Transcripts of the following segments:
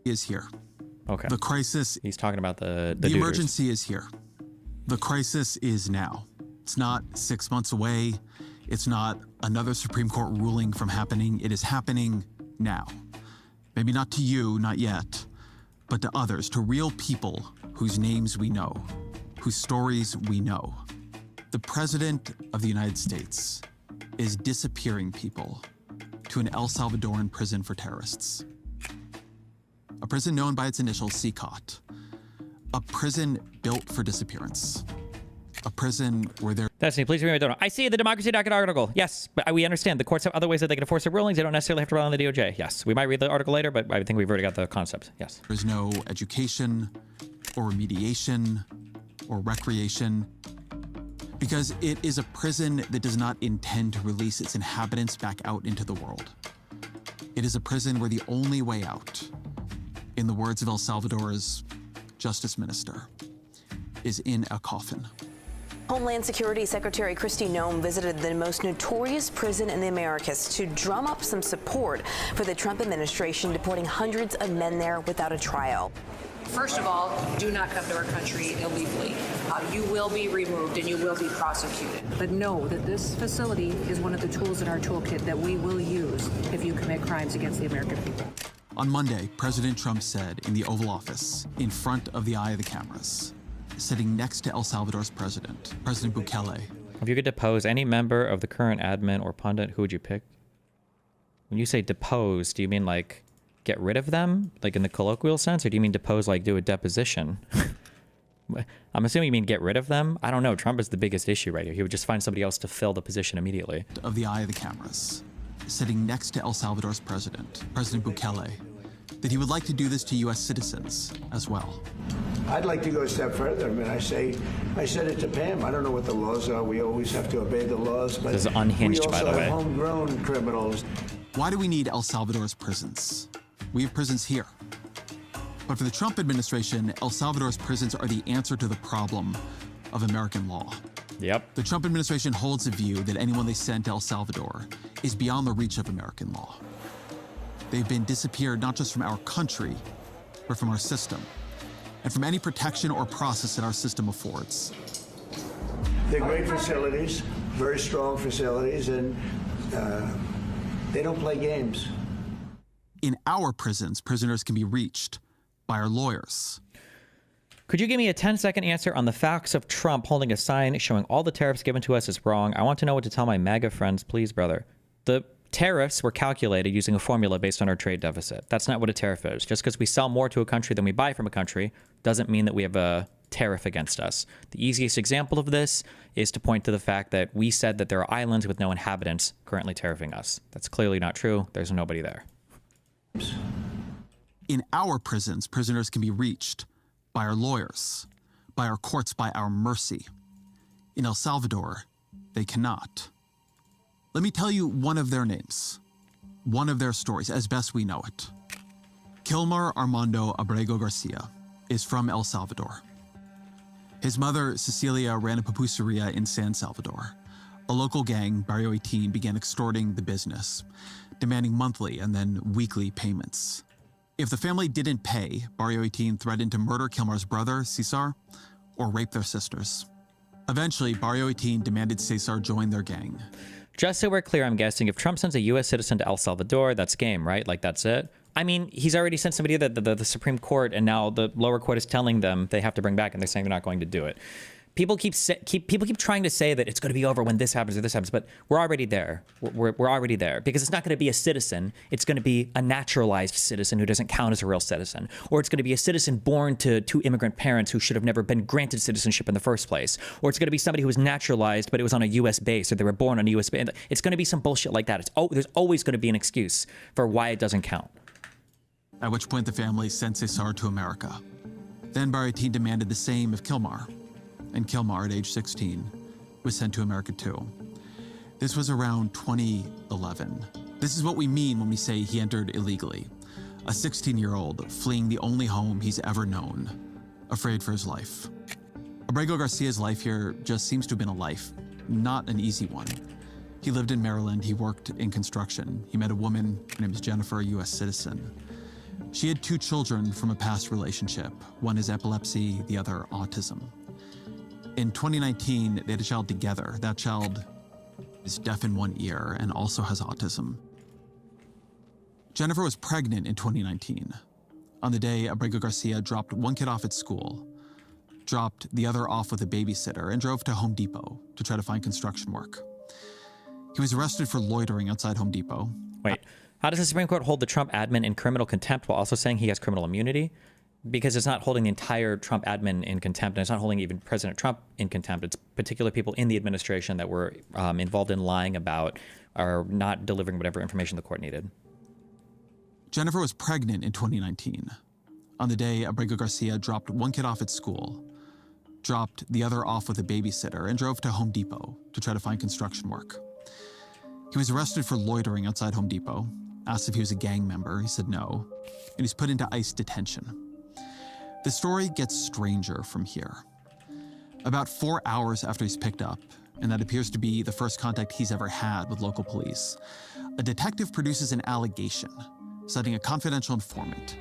is here. Okay. The crisis. He's talking about the emergency is here. The crisis is now. It's not 6 months away. It's not another Supreme Court ruling from happening. It is happening now. Maybe not to you, not yet, but to others, to real people whose names we know, whose stories we know. The President of the United States is disappearing people to an El Salvadoran prison for terrorists. A prison known by its initials, CCOT. A prison built for disappearance. A prison where there... Destiny, please read me. I see the Democracy.com article. Yes, but we understand. The courts have other ways that they can enforce their rulings. They don't necessarily have to rely on the DOJ. Yes, we might read the article later, but I think we've already got the concept. Yes. There's no education or remediation or recreation, because it is a prison that does not intend to release its inhabitants back out into the world. It is a prison where the only way out, in the words of El Salvador's Justice Minister, is in a coffin. Homeland Security Secretary Kristi Noem visited the most notorious prison in the Americas to drum up some support for the Trump administration deporting hundreds of men there without a trial. First of all, do not come to our country illegally. You will be removed and you will be prosecuted. But know that this facility is one of the tools in our toolkit that we will use if you commit crimes against the American people. On Monday, President Trump said in the Oval Office, in front of the eye of the cameras, sitting next to El Salvador's president, President Bukele. If you could depose any member of the current admin or pundit, who would you pick? When you say depose, do you mean like get rid of them, like in the colloquial sense, or do you mean depose like do a deposition? I'm assuming you mean get rid of them. I don't know. Trump is the biggest issue right here. He would just find somebody else to fill the position immediately. Of the eye of the cameras, sitting next to El Salvador's president, President Bukele, that he would like to do this to U.S. citizens as well. I'd like to go a step further. I mean, I said it to Pam. I don't know what the laws are. We always have to obey the laws. But this is unhinged, by the way. We also have homegrown criminals. Why do we need El Salvador's prisons? We have prisons here. But for the Trump administration, El Salvador's prisons are the answer to the problem of American law. Yep. The Trump administration holds a view that anyone they send to El Salvador is beyond the reach of American law. They've been disappeared not just from our country, but from our system, and from any protection or process that our system affords. They're great facilities, very strong facilities, and they don't play games. In our prisons, prisoners can be reached by our lawyers. Could you give me a 10-second answer on the facts of Trump holding a sign showing all the tariffs given to us is wrong? I want to know what to tell my MAGA friends, please, brother. The tariffs were calculated using a formula based on our trade deficit. That's not what a tariff is. Just because we sell more to a country than we buy from a country doesn't mean that we have a tariff against us. The easiest example of this is to point to the fact that we said that there are islands with no inhabitants currently tariffing us. That's clearly not true. There's nobody there. In our prisons, prisoners can be reached by our lawyers, by our courts, by our mercy. In El Salvador, they cannot. Let me tell you one of their names, one of their stories, as best we know it. Kilmar Armando Abrego Garcia is from El Salvador. His mother, Cecilia, ran a pupuseria in San Salvador. A local gang, Barrio 18, began extorting the business, demanding monthly and then weekly payments. If the family didn't pay, Barrio 18 threatened to murder Kilmar's brother, Cesar, or rape their sisters. Eventually, Barrio 18 demanded Cesar join their gang. Just so we're clear, I'm guessing if Trump sends a U.S. citizen to El Salvador, that's game, right? Like, that's it? I mean, he's already sent somebody to the Supreme Court, and now the lower court is telling them they have to bring back, and they're saying they're not going to do it. People keep trying to say that it's going to be over when this happens or this happens, but we're already there. We're already there, because it's not going to be a citizen. It's going to be a naturalized citizen who doesn't count as a real citizen, or it's going to be a citizen born to two immigrant parents who should have never been granted citizenship in the first place, or it's going to be somebody who was naturalized but it was on a U.S. base, or they were born on a U.S. base. It's going to be some bullshit like that. There's always going to be an excuse for why it doesn't count. At which point the family sent Cesar to America. Then Barrio 18 demanded the same of Kilmar. And Kilmar, at age 16, was sent to America too. This was around 2011. This is what we mean when we say he entered illegally. A 16-year-old fleeing the only home he's ever known, afraid for his life. Abrego Garcia's life here just seems to have been a life, not an easy one. He lived in Maryland, he worked in construction. He met a woman, her name is Jennifer, a US citizen. She had 2 children from a past relationship. One is epilepsy, the other autism. In 2019, they had a child together. That child is deaf in one ear and also has autism. Jennifer was pregnant in 2019. On the day, Abrego Garcia dropped one kid off at school, dropped the other off with a babysitter, and drove to Home Depot to try to find construction work. He was arrested for loitering outside Home Depot. Wait, how does the Supreme Court hold the Trump admin in criminal contempt while also saying he has criminal immunity? Because it's not holding the entire Trump admin in contempt, and it's not holding even President Trump in contempt. It's particular people in the administration that were involved in lying about or not delivering whatever information the court needed. Jennifer was pregnant in 2019. On the day, Abrego Garcia dropped one kid off at school, dropped the other off with a babysitter, and drove to Home Depot to try to find construction work. He was arrested for loitering outside Home Depot, asked if he was a gang member. He said no, and he's put into ICE detention. The story gets stranger from here. About 4 hours after he's picked up, and that appears to be the first contact he's ever had with local police, a detective produces an allegation, citing a confidential informant,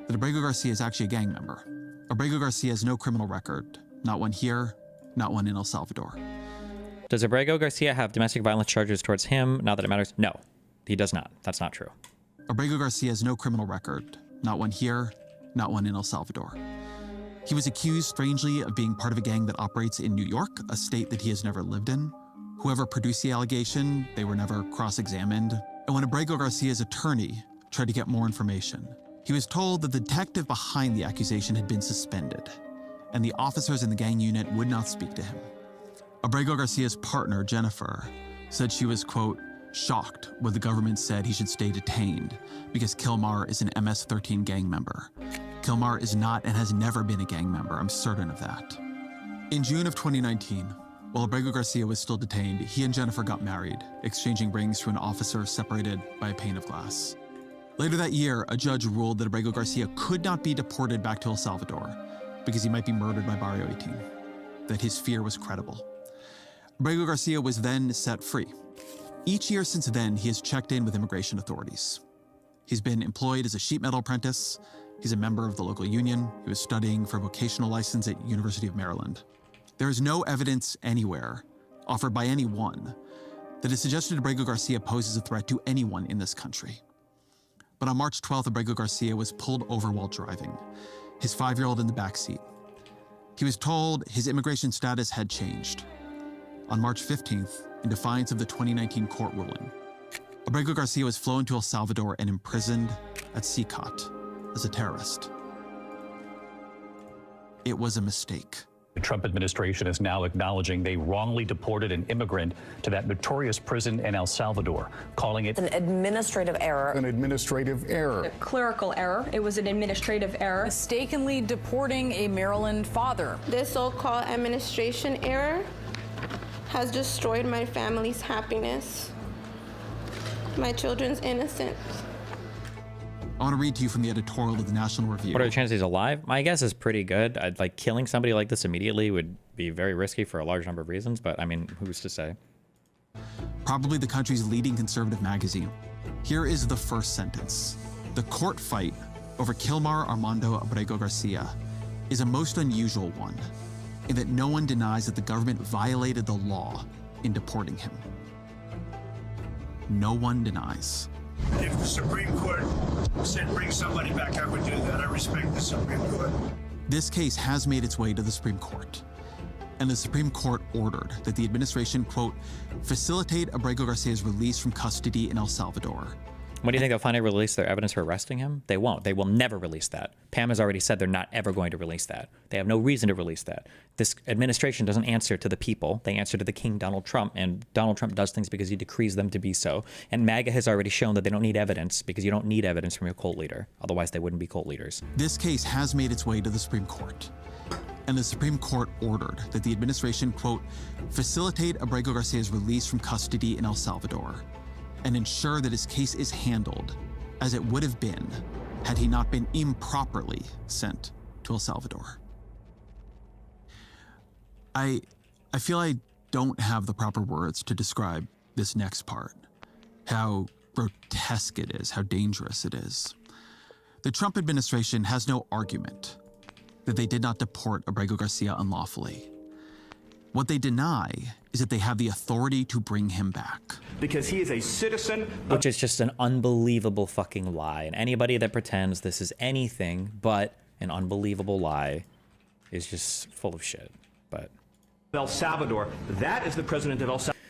that Abrego Garcia is actually a gang member. Abrego Garcia has no criminal record, not one here, not one in El Salvador. Does Abrego Garcia have domestic violence charges towards him? Not that it matters. No, he does not. That's not true. Abrego Garcia has no criminal record, not one here, not one in El Salvador. He was accused, strangely, of being part of a gang that operates in New York, a state that he has never lived in. Whoever produced the allegation, they were never cross-examined. And when Abrego Garcia's attorney tried to get more information, he was told that the detective behind the accusation had been suspended, and the officers in the gang unit would not speak to him. Abrego Garcia's partner, Jennifer, said she was, quote, shocked when the government said he should stay detained because Kilmar is an MS-13 gang member. Kilmar is not and has never been a gang member, I'm certain of that. In June of 2019, while Abrego Garcia was still detained, he and Jennifer got married, exchanging rings to an officer separated by a pane of glass. Later that year, a judge ruled that Abrego Garcia could not be deported back to El Salvador because he might be murdered by Barrio 18, that his fear was credible. Abrego Garcia was then set free. Each year since then, he has checked in with immigration authorities. He's been employed as a sheet metal apprentice. He's a member of the local union. He was studying for a vocational license at University of Maryland. There is no evidence anywhere, offered by anyone, that has suggested Abrego Garcia poses a threat to anyone in this country. But on March 12th, Abrego Garcia was pulled over while driving, his 5-year-old in the backseat. He was told his immigration status had changed. On March 15th, in defiance of the 2019 court ruling, Abrego Garcia was flown to El Salvador and imprisoned at CICOT as a terrorist. It was a mistake. The Trump administration is now acknowledging they wrongly deported an immigrant to that notorious prison in El Salvador, calling it an administrative error. An administrative error. A clerical error. It was an administrative error. Mistakenly deporting a Maryland father. This so-called administration error has destroyed my family's happiness, my children's innocence. I want to read to you from the editorial of the National Review. What are the chances he's alive? My guess is pretty good. Like killing somebody like this immediately would be very risky for a large number of reasons, but I mean, who's to say? Probably the country's leading conservative magazine. Here is the first sentence. The court fight over Kilmar Armando Abrego Garcia is a most unusual one, in that no one denies that the government violated the law in deporting him. No one denies. If the Supreme Court said bring somebody back, I would do that. I respect the Supreme Court. This case has made its way to the Supreme Court, and the Supreme Court ordered that the administration, quote, facilitate Abrego Garcia's release from custody in El Salvador. When do you think they'll finally release their evidence for arresting him? They won't. They will never release that. Pam has already said they're not ever going to release that. They have no reason to release that. This administration doesn't answer to the people. They answer to the king, Donald Trump, and Donald Trump does things because he decrees them to be so. And MAGA has already shown that they don't need evidence because you don't need evidence from your cult leader. Otherwise, they wouldn't be cult leaders. This case has made its way to the Supreme Court, and the Supreme Court ordered that the administration, quote, facilitate Abrego Garcia's release from custody in El Salvador and ensure that his case is handled as it would have been had he not been improperly sent to El Salvador. I feel I don't have the proper words to describe this next part, how grotesque it is, how dangerous it is. The Trump administration has no argument that they did not deport Abrego Garcia unlawfully. What they deny is that they have the authority to bring him back. Because he is a citizen. Which is just an unbelievable fucking lie. And anybody that pretends this is anything but an unbelievable lie is just full of shit. But El Salvador, that is the president of El Salvador.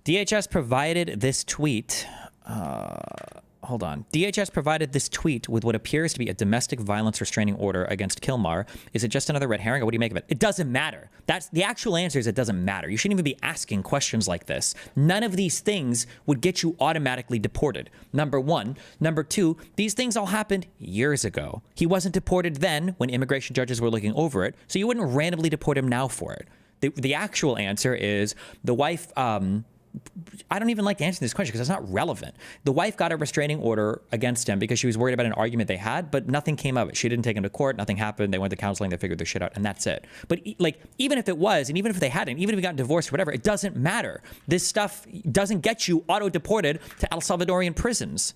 DHS provided this tweet. Hold on. DHS provided this tweet with what appears to be a domestic violence restraining order against Kilmar. Is it just another red herring, or what do you make of it? It doesn't matter. That's the actual answer. Is it doesn't matter. You shouldn't even be asking questions like this. None of these things would get you automatically deported. Number one. Number two, these things all happened years ago. He wasn't deported then when immigration judges were looking over it, so you wouldn't randomly deport him now for it. The actual answer is the wife, I don't even like to answer this question because it's not relevant. The wife got a restraining order against him because she was worried about an argument they had, but nothing came of it. She didn't take him to court. Nothing happened. They went to counseling. They figured their shit out, and that's it. But like, even if it was, and even if they hadn't, even if he got divorced or whatever, it doesn't matter. This stuff doesn't get you auto-deported to El Salvadorian prisons.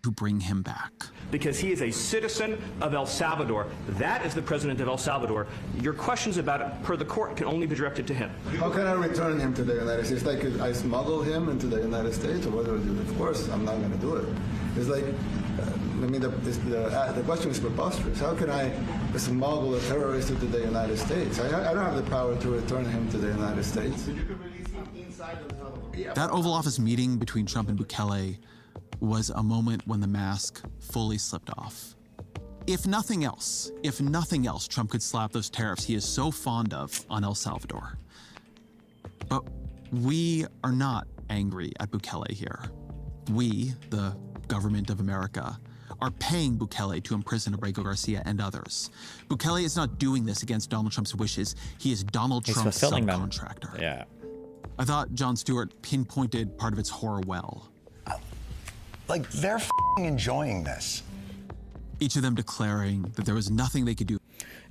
To bring him back. Because he is a citizen of El Salvador. That is the president of El Salvador. Your questions about it, per the court, can only be directed to him. How can I return him to the United States? Like, I smuggle him into the United States, or what do I do? Of course, I'm not going to do it. It's like, I mean, the question is preposterous. How can I smuggle a terrorist into the United States? I don't have the power to return him to the United States. That Oval Office meeting between Trump and Bukele was a moment when the mask fully slipped off. If nothing else, Trump could slap those tariffs he is so fond of on El Salvador. But we are not angry at Bukele here. We, the government of America, are paying Bukele to imprison Abrego Garcia and others. Bukele is not doing this against Donald Trump's wishes. He is Donald Trump's subcontractor. Them. Yeah. I thought Jon Stewart pinpointed part of its horror well. Like, they're f***ing enjoying this. Each of them declaring that there was nothing they could do.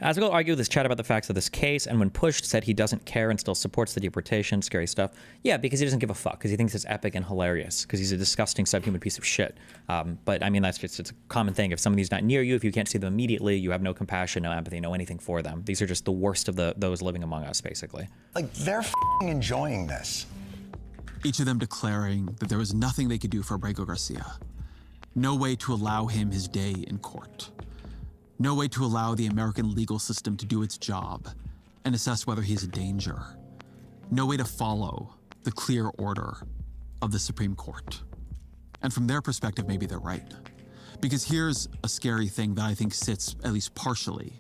Asriel argued this chat about the facts of this case, and when pushed, said he doesn't care and still supports the deportation. Scary stuff. Yeah, because he doesn't give a fuck, because he thinks it's epic and hilarious, because he's a disgusting subhuman piece of shit. But I mean, that's just, it's a common thing. If somebody's not near you, if you can't see them immediately, you have no compassion, no empathy, no anything for them. These are just the worst of those living among us, basically. Like, they're f***ing enjoying this. Each of them declaring that there was nothing they could do for Abrego Garcia. No way to allow him his day in court. No way to allow the American legal system to do its job and assess whether he's a danger. No way to follow the clear order of the Supreme Court. And from their perspective, maybe they're right. Because here's a scary thing that I think sits, at least partially,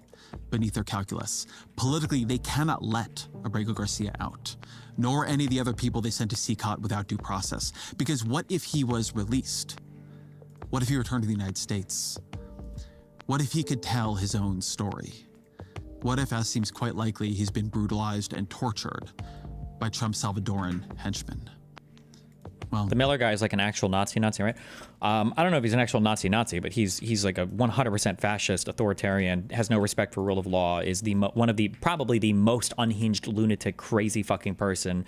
beneath their calculus. Politically, they cannot let Abrego Garcia out, nor any of the other people they sent to CCOT without due process. Because what if he was released? What if he returned to the United States? What if he could tell his own story? What if, as seems quite likely, he's been brutalized and tortured by Trump's Salvadoran henchmen? Well, the Miller guy is like an actual Nazi, right? I don't know if he's an actual Nazi, but he's like a 100% fascist, authoritarian, has no respect for rule of law, is probably the most unhinged, lunatic, crazy fucking person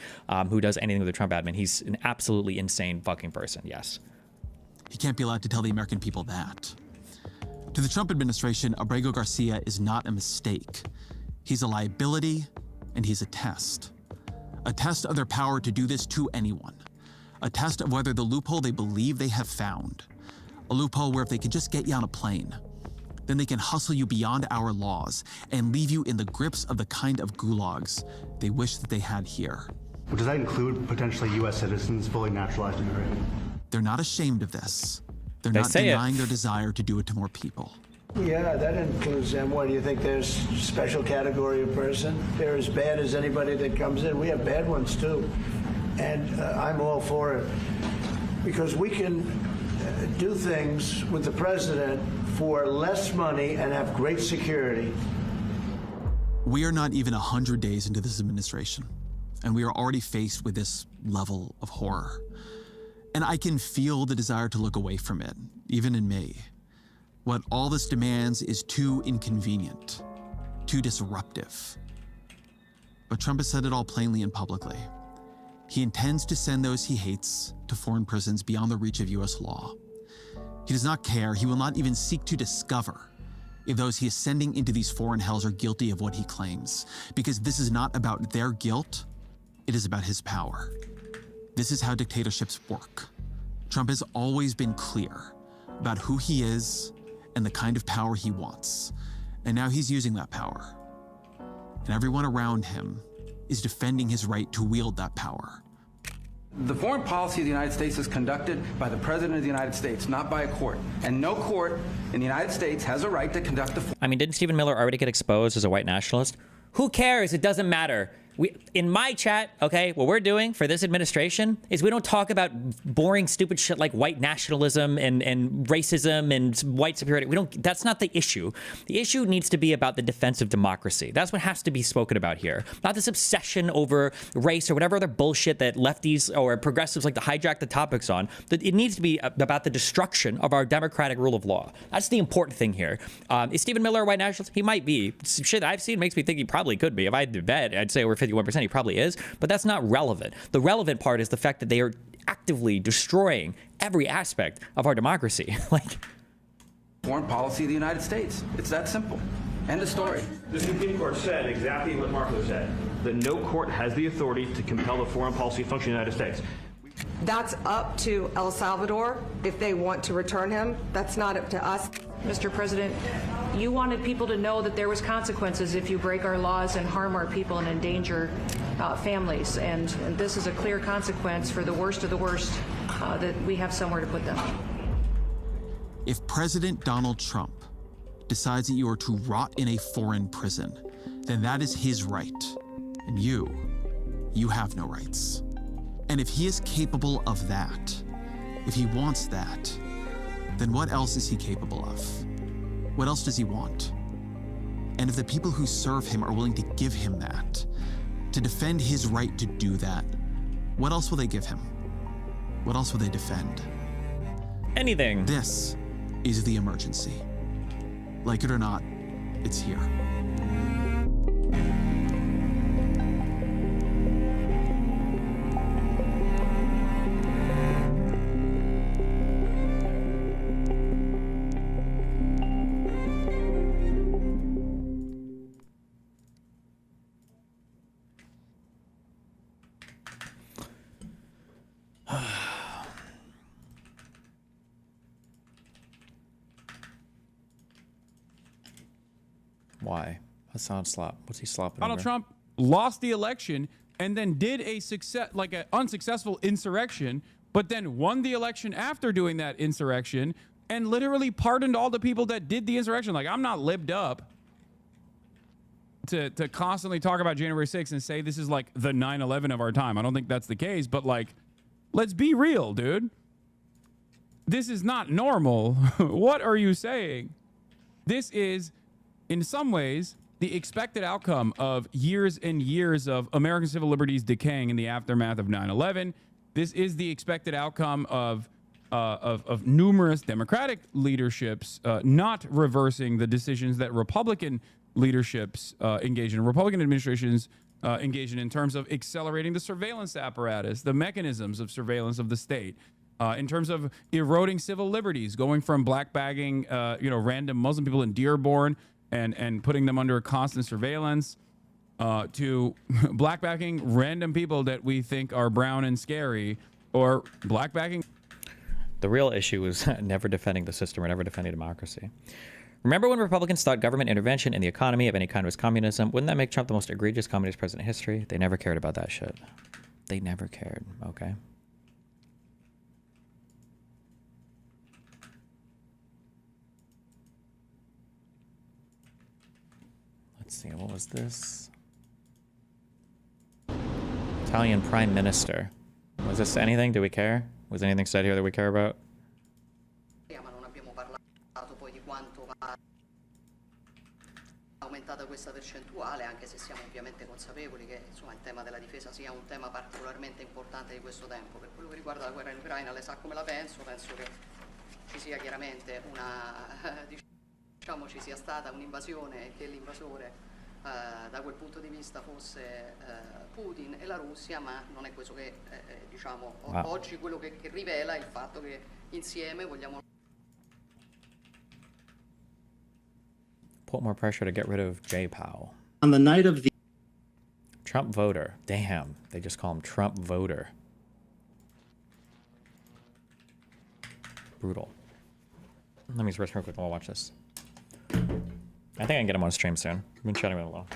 who does anything with the Trump admin. He's an absolutely insane fucking person, yes. He can't be allowed to tell the American people that. To the Trump administration, Abrego Garcia is not a mistake. He's a liability, and he's a test. A test of their power to do this to anyone. A test of whether the loophole they believe they have found. A loophole where if they can just get you on a plane, then they can hustle you beyond our laws and leave you in the grips of the kind of gulags they wish that they had here. Does that include potentially U.S. citizens, fully naturalized American? They're not ashamed of this. They're not denying their desire to do it to more people. Yeah, that includes them. What, do you think there's a special category of person? They're as bad as anybody that comes in. We have bad ones, too. And I'm all for it. Because we can do things with the president for less money and have great security. We are not even 100 days into this administration, and we are already faced with this level of horror. And I can feel the desire to look away from it, even in me. What all this demands is too inconvenient, too disruptive. But Trump has said it all plainly and publicly. He intends to send those he hates to foreign prisons beyond the reach of U.S. law. He does not care. He will not even seek to discover if those he is sending into these foreign hells are guilty of what he claims, because this is not about their guilt, it is about his power. This is how dictatorships work. Trump has always been clear about who he is and the kind of power he wants, and now he's using that power. And everyone around him is defending his right to wield that power. The foreign policy of the United States is conducted by the President of the United States, not by a court. And no court in the United States has a right to conduct the... I mean, didn't Stephen Miller already get exposed as a white nationalist? Who cares? It doesn't matter. In my chat, okay, what we're doing for this administration is we don't talk about boring, stupid shit like white nationalism and racism and white superiority. That's not the issue. The issue needs to be about the defense of democracy. That's what has to be spoken about here. Not this obsession over race or whatever other bullshit that lefties or progressives like to hijack the topics on. It needs to be about the destruction of our democratic rule of law. That's the important thing here. Is Stephen Miller a white nationalist? He might be. Shit I've seen makes me think he probably could be. If I had to bet, I'd say over 51%, he probably is, but that's not relevant. The relevant part is the fact that they are actively destroying every aspect of our democracy. Like, foreign policy of the United States. It's that simple. End of story. The Supreme Court said exactly what Marco said, that no court has the authority to compel the foreign policy function of the United States. That's up to El Salvador if they want to return him. That's not up to us. Mr. President, you wanted people to know that there was consequences if you break our laws and harm our people and endanger families. And this is a clear consequence for the worst of the worst, that we have somewhere to put them. If President Donald Trump decides that you are to rot in a foreign prison, then that is his right. And you have no rights. And if he is capable of that, if he wants that, then what else is he capable of? What else does he want? And if the people who serve him are willing to give him that, to defend his right to do that, what else will they give him? What else will they defend? Anything. This is the emergency. Like it or not, it's here. Why? That's not slop. What's he slopping Donald over? Trump lost the election and then did a an unsuccessful insurrection, but then won the election after doing that insurrection and literally pardoned all the people that did the insurrection. Like, I'm not libbed up to constantly talk about January 6th and say this is like the 9/11 of our time. I don't think that's the case, but like, let's be real, dude. This is not normal. What are you saying? This is, in some ways, the expected outcome of years and years of American civil liberties decaying in the aftermath of 9/11. This is the expected outcome of numerous Democratic leaderships not reversing the decisions that Republican leaderships engage in, Republican administrations engage in terms of accelerating the surveillance apparatus, the mechanisms of surveillance of the state, in terms of eroding civil liberties, going from black bagging, random Muslim people in Dearborn and putting them under constant surveillance, to blackbacking random people that we think are brown and scary, or blackbacking. The real issue is never defending the system or never defending democracy. Remember when Republicans thought government intervention in the economy of any kind was communism? Wouldn't that make Trump the most egregious communist president in history? They never cared about that shit. They never cared, okay? Let's see, what was this? Italian Prime Minister. Was this anything? Do we care? Was anything said here that we care about? Aumentata questa percentuale, anche se siamo ovviamente consapevoli che insomma, il tema della difesa sia un tema particolarmente importante di questo tempo. Per quello che riguarda la guerra in Ucraina, lei sa come la penso che ci sia chiaramente ci sia stata un'invasione e che l'invasore da quel punto di vista fosse Putin e la Russia, ma non è questo che oggi quello che rivela è il fatto che insieme vogliamo Put more pressure to get rid of Jay Powell. On the night of the Trump voter. Damn, they just call him Trump voter. Brutal. Let me switch real quick and we'll watch this. I think I can get him on stream soon. I've been chatting with him a lot.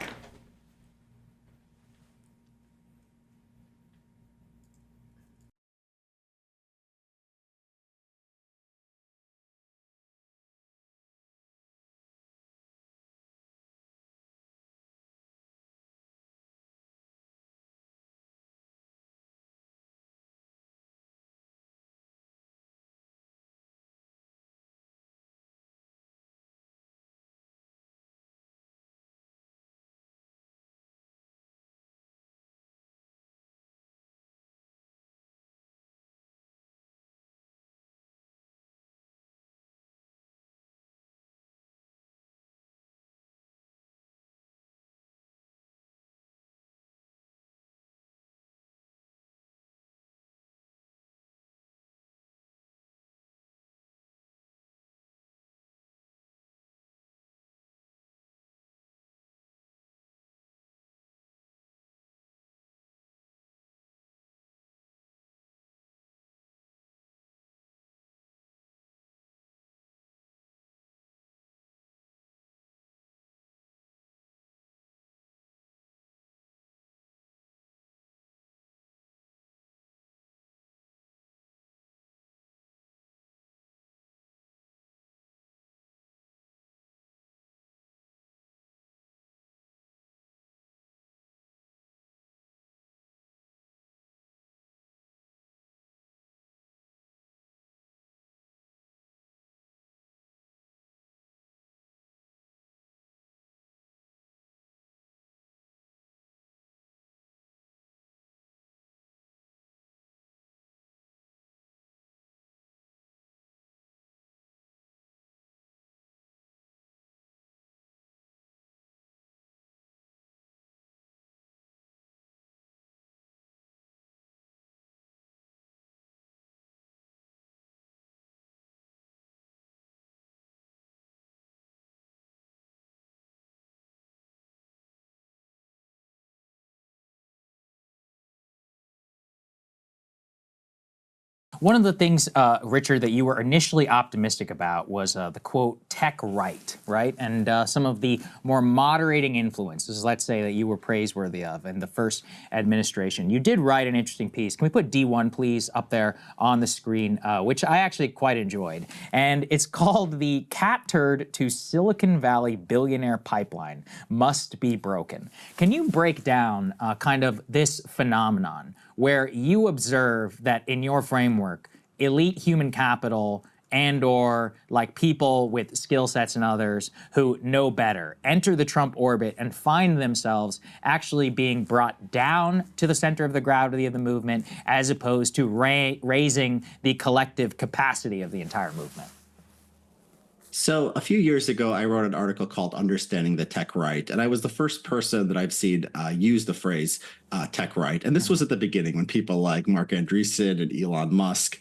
One of the things, Richard, that you were initially optimistic about was the quote, tech right? And some of the more moderating influences, let's say, that you were praiseworthy of in the first administration. You did write an interesting piece. Can we put D1, please, up there on the screen, which I actually quite enjoyed. And it's called The Cat Turd to Silicon Valley Billionaire Pipeline Must Be Broken. Can you break down kind of this phenomenon where you observe that in your framework, elite human capital and or like people with skill sets and others who know better enter the Trump orbit and find themselves actually being brought down to the center of the gravity of the movement as opposed to raising the collective capacity of the entire movement? So a few years ago, I wrote an article called Understanding the Tech Right, and I was the first person that I've seen use the phrase tech right. And this was at the beginning when people like Mark Andreessen and Elon Musk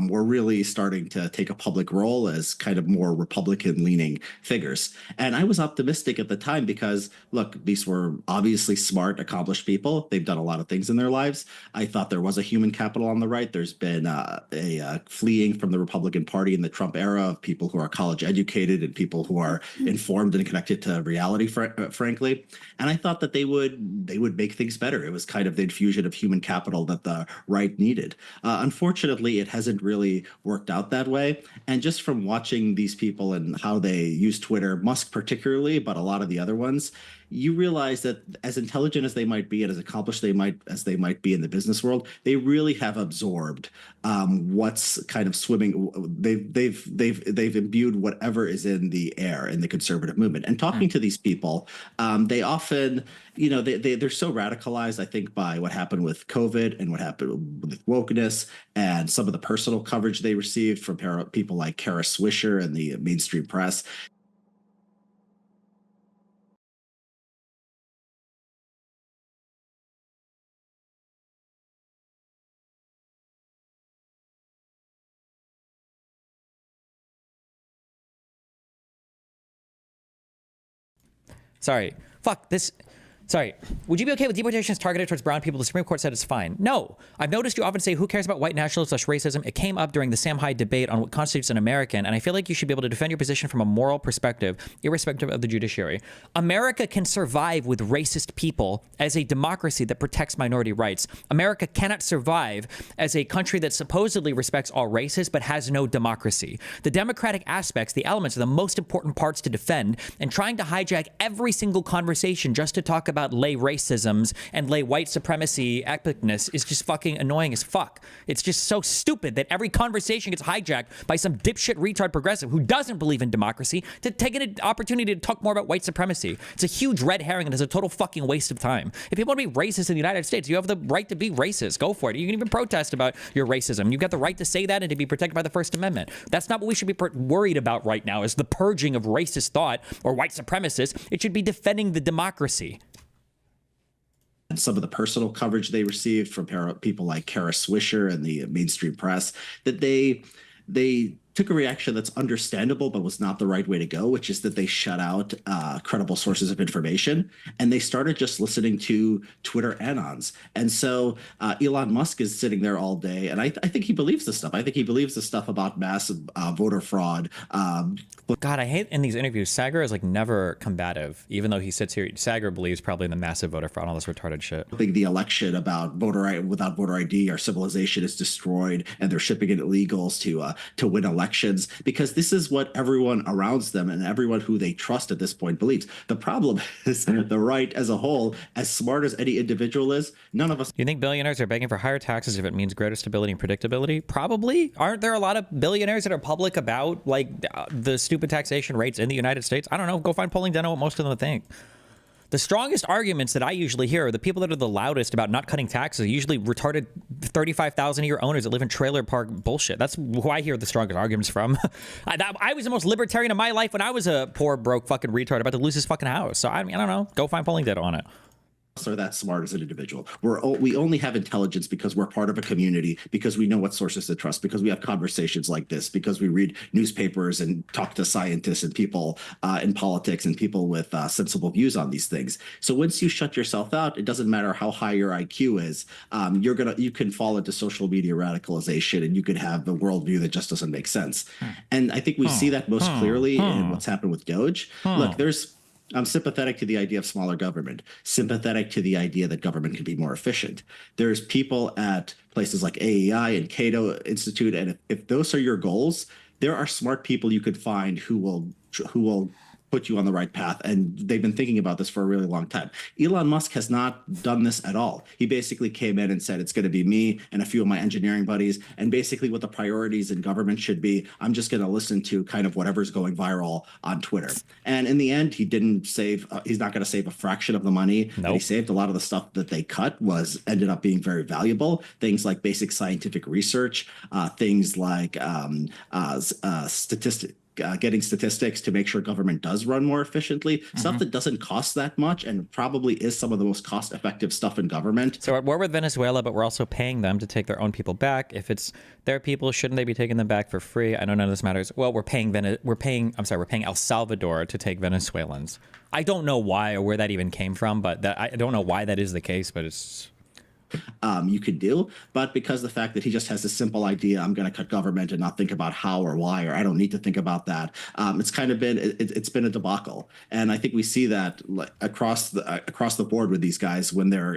were really starting to take a public role as kind of more Republican-leaning figures. And I was optimistic at the time because, look, these were obviously smart, accomplished people. They've done a lot of things in their lives. I thought there was a human capital on the right. There's been a fleeing from the Republican Party in the Trump era of people who are college educated and people who are informed and connected to reality, frankly. And I thought that they would make things better. It was kind of the infusion of human capital that the right needed. Unfortunately, it hasn't really worked out that way. And just from watching these people and how they use Twitter, Musk particularly, but a lot of the other ones, you realize that as intelligent as they might be and as accomplished as they might be in the business world, they really have absorbed what's kind of swimming. They've imbued whatever is in the air in the conservative movement. And talking to these people, they often, they're so radicalized, I think, by what happened with COVID and what happened with wokeness and some of the personal coverage they received from people like Kara Swisher and the mainstream press. Sorry. Fuck this. Sorry. Would you be okay with deportations targeted towards brown people? The Supreme Court said it's fine. No. I've noticed you often say, who cares about white nationalism/racism? It came up during the Sam Hyde debate on what constitutes an American, and I feel like you should be able to defend your position from a moral perspective, irrespective of the judiciary. America can survive with racist people as a democracy that protects minority rights. America cannot survive as a country that supposedly respects all races, but has no democracy. The democratic aspects, the elements, are the most important parts to defend, and trying to hijack every single conversation just to talk about lay racisms and lay white supremacy epicness is just fucking annoying as fuck. It's just so stupid that every conversation gets hijacked by some dipshit retard progressive who doesn't believe in democracy to take an opportunity to talk more about white supremacy. It's a huge red herring and it's a total fucking waste of time. If people want to be racist in the United States, you have the right to be racist. Go for it. You can even protest about your racism. You've got the right to say that and to be protected by the First Amendment. That's not what we should be worried about right now, is the purging of racist thought or white supremacists. It should be defending the democracy. And some of the personal coverage they received from people like Kara Swisher and the mainstream press, that they took a reaction that's understandable but was not the right way to go, which is that they shut out credible sources of information and they started just listening to Twitter anons. And so Elon Musk is sitting there all day, and I think he believes this stuff. I think he believes the stuff about massive voter fraud. God, I hate in these interviews, Sagar is like never combative, even though he sits here. Sagar believes probably in the massive voter fraud, all this retarded shit. I think the election about without voter ID, our civilization is destroyed, and they're shipping in illegals to win elections, because this is what everyone around them and everyone who they trust at this point believes. The problem is the right as a whole, as smart as any individual is, none of us. You think billionaires are begging for higher taxes if it means greater stability and predictability? Probably. Aren't there a lot of billionaires that are public about like the stupid taxation rates in the United States? I don't know. Go find polling data what most of them think. The strongest arguments that I usually hear are the people that are the loudest about not cutting taxes, usually retarded 35,000 a year owners that live in trailer park bullshit. That's who I hear the strongest arguments from. I was the most libertarian in my life when I was a poor, broke fucking retard about to lose his fucking house. So I mean, I don't know. Go find polling data on it. Are that smart as an individual. We only have intelligence because we're part of a community, because we know what sources to trust, because we have conversations like this, because we read newspapers and talk to scientists and people in politics and people with sensible views on these things. So once you shut yourself out, it doesn't matter how high your IQ is. You can fall into social media radicalization, and you could have a worldview that just doesn't make sense. And I think we see that most clearly in what's happened with Doge. Look, I'm sympathetic to the idea of smaller government, sympathetic to the idea that government can be more efficient. There's people at places like AEI and Cato Institute, and if those are your goals, there are smart people you could find who will put you on the right path. And they've been thinking about this for a really long time. Elon Musk has not done this at all. He basically came in and said, it's going to be me and a few of my engineering buddies. And basically what the priorities in government should be, I'm just going to listen to kind of whatever's going viral on Twitter. And in the end, he's not going to save a fraction of the money that he saved. A lot of the stuff that they cut ended up being very valuable. Things like basic scientific research, things like getting statistics to make sure government does run more efficiently, stuff that doesn't cost that much and probably is some of the most cost-effective stuff in government. So we're with Venezuela, but we're also paying them to take their own people back. If it's their people, shouldn't they be taking them back for free? I know none of this matters. Well, we're paying El Salvador to take Venezuelans. I don't know why or where that even came from, but I don't know why that is the case, but it's... You could do, but because the fact that he just has this simple idea, I'm going to cut government and not think about how or why, or I don't need to think about that. It's kind of been it's been a debacle, and I think we see that across the board with these guys when they're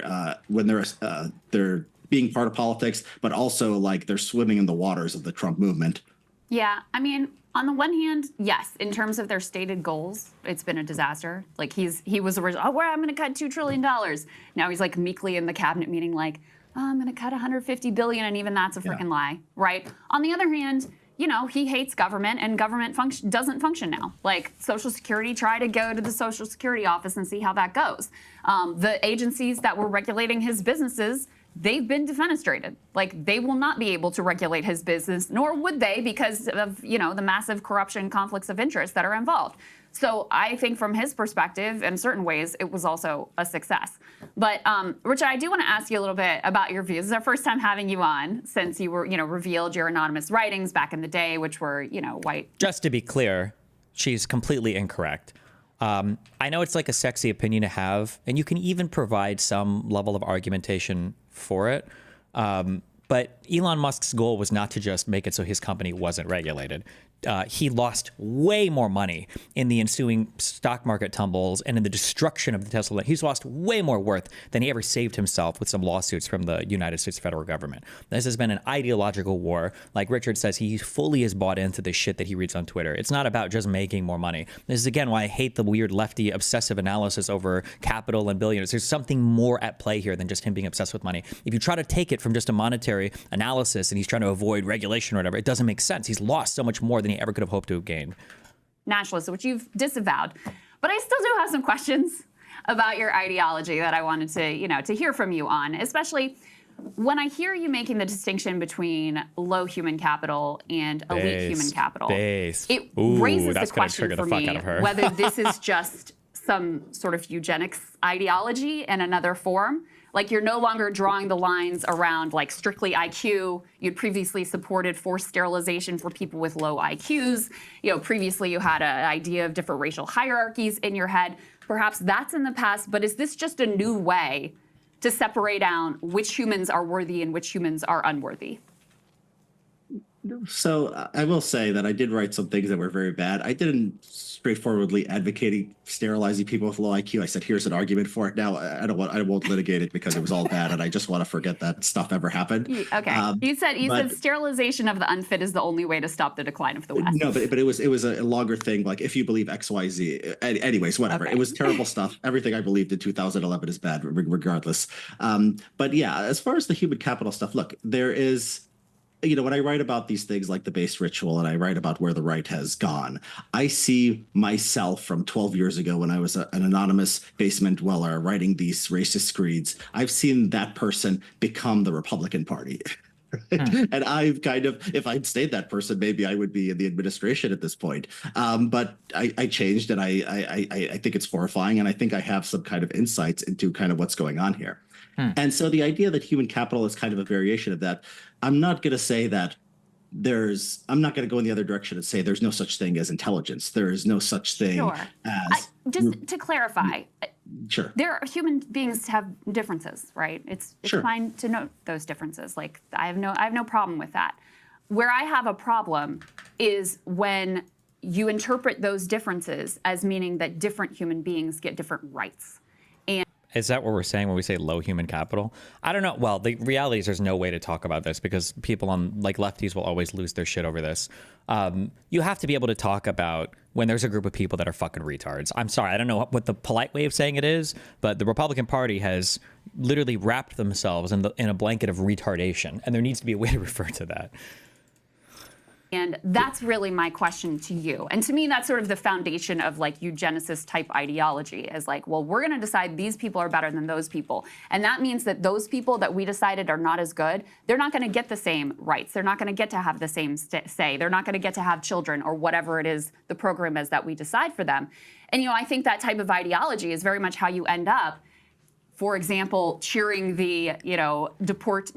being part of politics, but also like they're swimming in the waters of the Trump movement. Yeah, I mean, on the one hand, yes, in terms of their stated goals, it's been a disaster. Like he was originally, I'm going to cut $2 trillion. Now he's like meekly in the cabinet meeting like, I'm going to cut $150 billion, and even that's a freaking lie, right? On the other hand, you know, he hates government, and government doesn't function now. Like Social Security, try to go to the Social Security office and see how that goes. The agencies that were regulating his businesses, they've been defenestrated. Like they will not be able to regulate his business, nor would they, because of, you know, the massive corruption, conflicts of interest that are involved. So I think from his perspective, in certain ways, it was also a success. But Richard, I do want to ask you a little bit about your views. This is our first time having you on since you were, you know, revealed your anonymous writings back in the day, which were, you know, white. Just to be clear, she's completely incorrect. I know it's like a sexy opinion to have, and you can even provide some level of argumentation for it. But Elon Musk's goal was not to just make it so his company wasn't regulated. He lost way more money in the ensuing stock market tumbles and in the destruction of the Tesla. He's lost way more worth than he ever saved himself with some lawsuits from the United States federal government. This has been an ideological war. Like Richard says, he fully is bought into the shit that he reads on Twitter. It's not about just making more money. This is, again, why I hate the weird lefty obsessive analysis over capital and billionaires. There's something more at play here than just him being obsessed with money. If you try to take it from just a monetary analysis and he's trying to avoid regulation or whatever, it doesn't make sense. He's lost so much more than he ever could have hoped to have gained. Nationalists, which you've disavowed. But I still do have some questions about your ideology that I wanted to, to hear from you on, especially when I hear you making the distinction between low human capital and elite human capital. It raises the question for me whether this is just some sort of eugenics ideology in another form. Like, you're no longer drawing the lines around like strictly IQ. You'd previously supported forced sterilization for people with low IQs. Previously you had an idea of different racial hierarchies in your head. Perhaps that's in the past, but is this just a new way to separate out which humans are worthy and which humans are unworthy? So I will say that I did write some things that were very bad. I didn't straightforwardly advocating sterilizing people with low IQ. I said, here's an argument for it. Now I won't litigate it because it was all bad, and I just want to forget that stuff ever happened. Okay, you said sterilization of the unfit is the only way to stop the decline of the West. No, but it was a longer thing. Like, if you believe X, Y, Z. Anyways, whatever. Okay. It was terrible stuff. Everything I believed in 2011 is bad, regardless. But yeah, as far as the human capital stuff, look, there is. When I write about these things like the base ritual and I write about where the right has gone, I see myself from 12 years ago when I was an anonymous basement dweller writing these racist screeds. I've seen that person become the Republican Party. And I've kind of, if I'd stayed that person, maybe I would be in the administration at this point. But I changed, and I think it's horrifying. And I think I have some kind of insights into kind of what's going on here. And so the idea that human capital is kind of a variation of that, I'm not going to say that I'm not going to go in the other direction and say there's no such thing as intelligence. There is no such thing as. Just to clarify. Sure. Human beings have differences, right? It's fine to note those differences. Like, I have no problem with that. Where I have a problem is when you interpret those differences as meaning that different human beings get different rights. Is that what we're saying when we say low human capital? I don't know. Well, the reality is there's no way to talk about this because people on lefties will always lose their shit over this. You have to be able to talk about when there's a group of people that are fucking retards. I'm sorry, I don't know what the polite way of saying it is, but the Republican Party has literally wrapped themselves in a blanket of retardation, and there needs to be a way to refer to that. And that's really my question to you. And to me, that's sort of the foundation of like eugenicist type ideology is like, well, we're going to decide these people are better than those people. And that means that those people that we decided are not as good, they're not going to get the same rights. They're not going to get to have the same say. They're not going to get to have children or whatever it is the program is that we decide for them. And, I think that type of ideology is very much how you end up, for example, cheering the,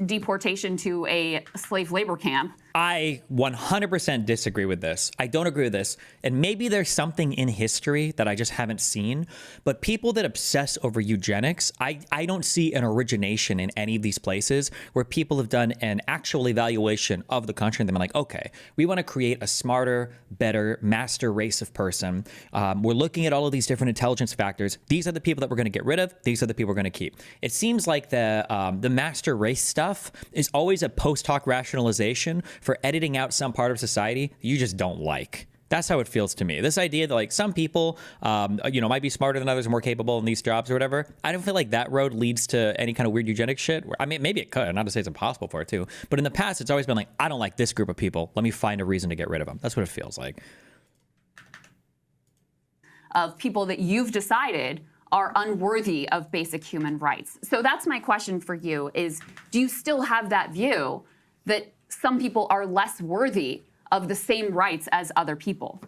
deportation to a slave labor camp. I 100% disagree with this. I don't agree with this. And maybe there's something in history that I just haven't seen. But people that obsess over eugenics, I don't see an origination in any of these places where people have done an actual evaluation of the country and they're like, okay, we want to create a smarter, better master race of person. We're looking at all of these different intelligence factors. These are the people that we're going to get rid of. These are the people we're going to keep. It seems like the master race stuff is always a post hoc rationalization for editing out some part of society you just don't like. That's how it feels to me. This idea that like some people, might be smarter than others, more capable in these jobs or whatever. I don't feel like that road leads to any kind of weird eugenic shit. I mean, maybe it could. Not to say it's impossible for it too. But in the past, it's always been like, I don't like this group of people. Let me find a reason to get rid of them. That's what it feels like. Of people that you've decided are unworthy of basic human rights. So that's my question for you is, do you still have that view that some people are less worthy of the same rights as other people?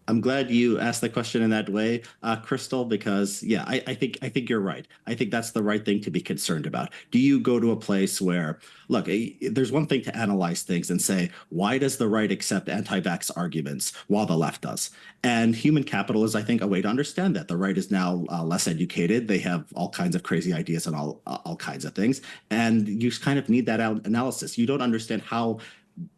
I'm glad you asked the question in that way, Crystal, because yeah, I think you're right. I think that's the right thing to be concerned about. Do you go to a place where, look, there's one thing to analyze things and say, why does the right accept anti-vax arguments while the left does? And human capital is, I think, a way to understand that. The right is now less educated. They have all kinds of crazy ideas and all kinds of things. And you kind of need that analysis. You don't understand how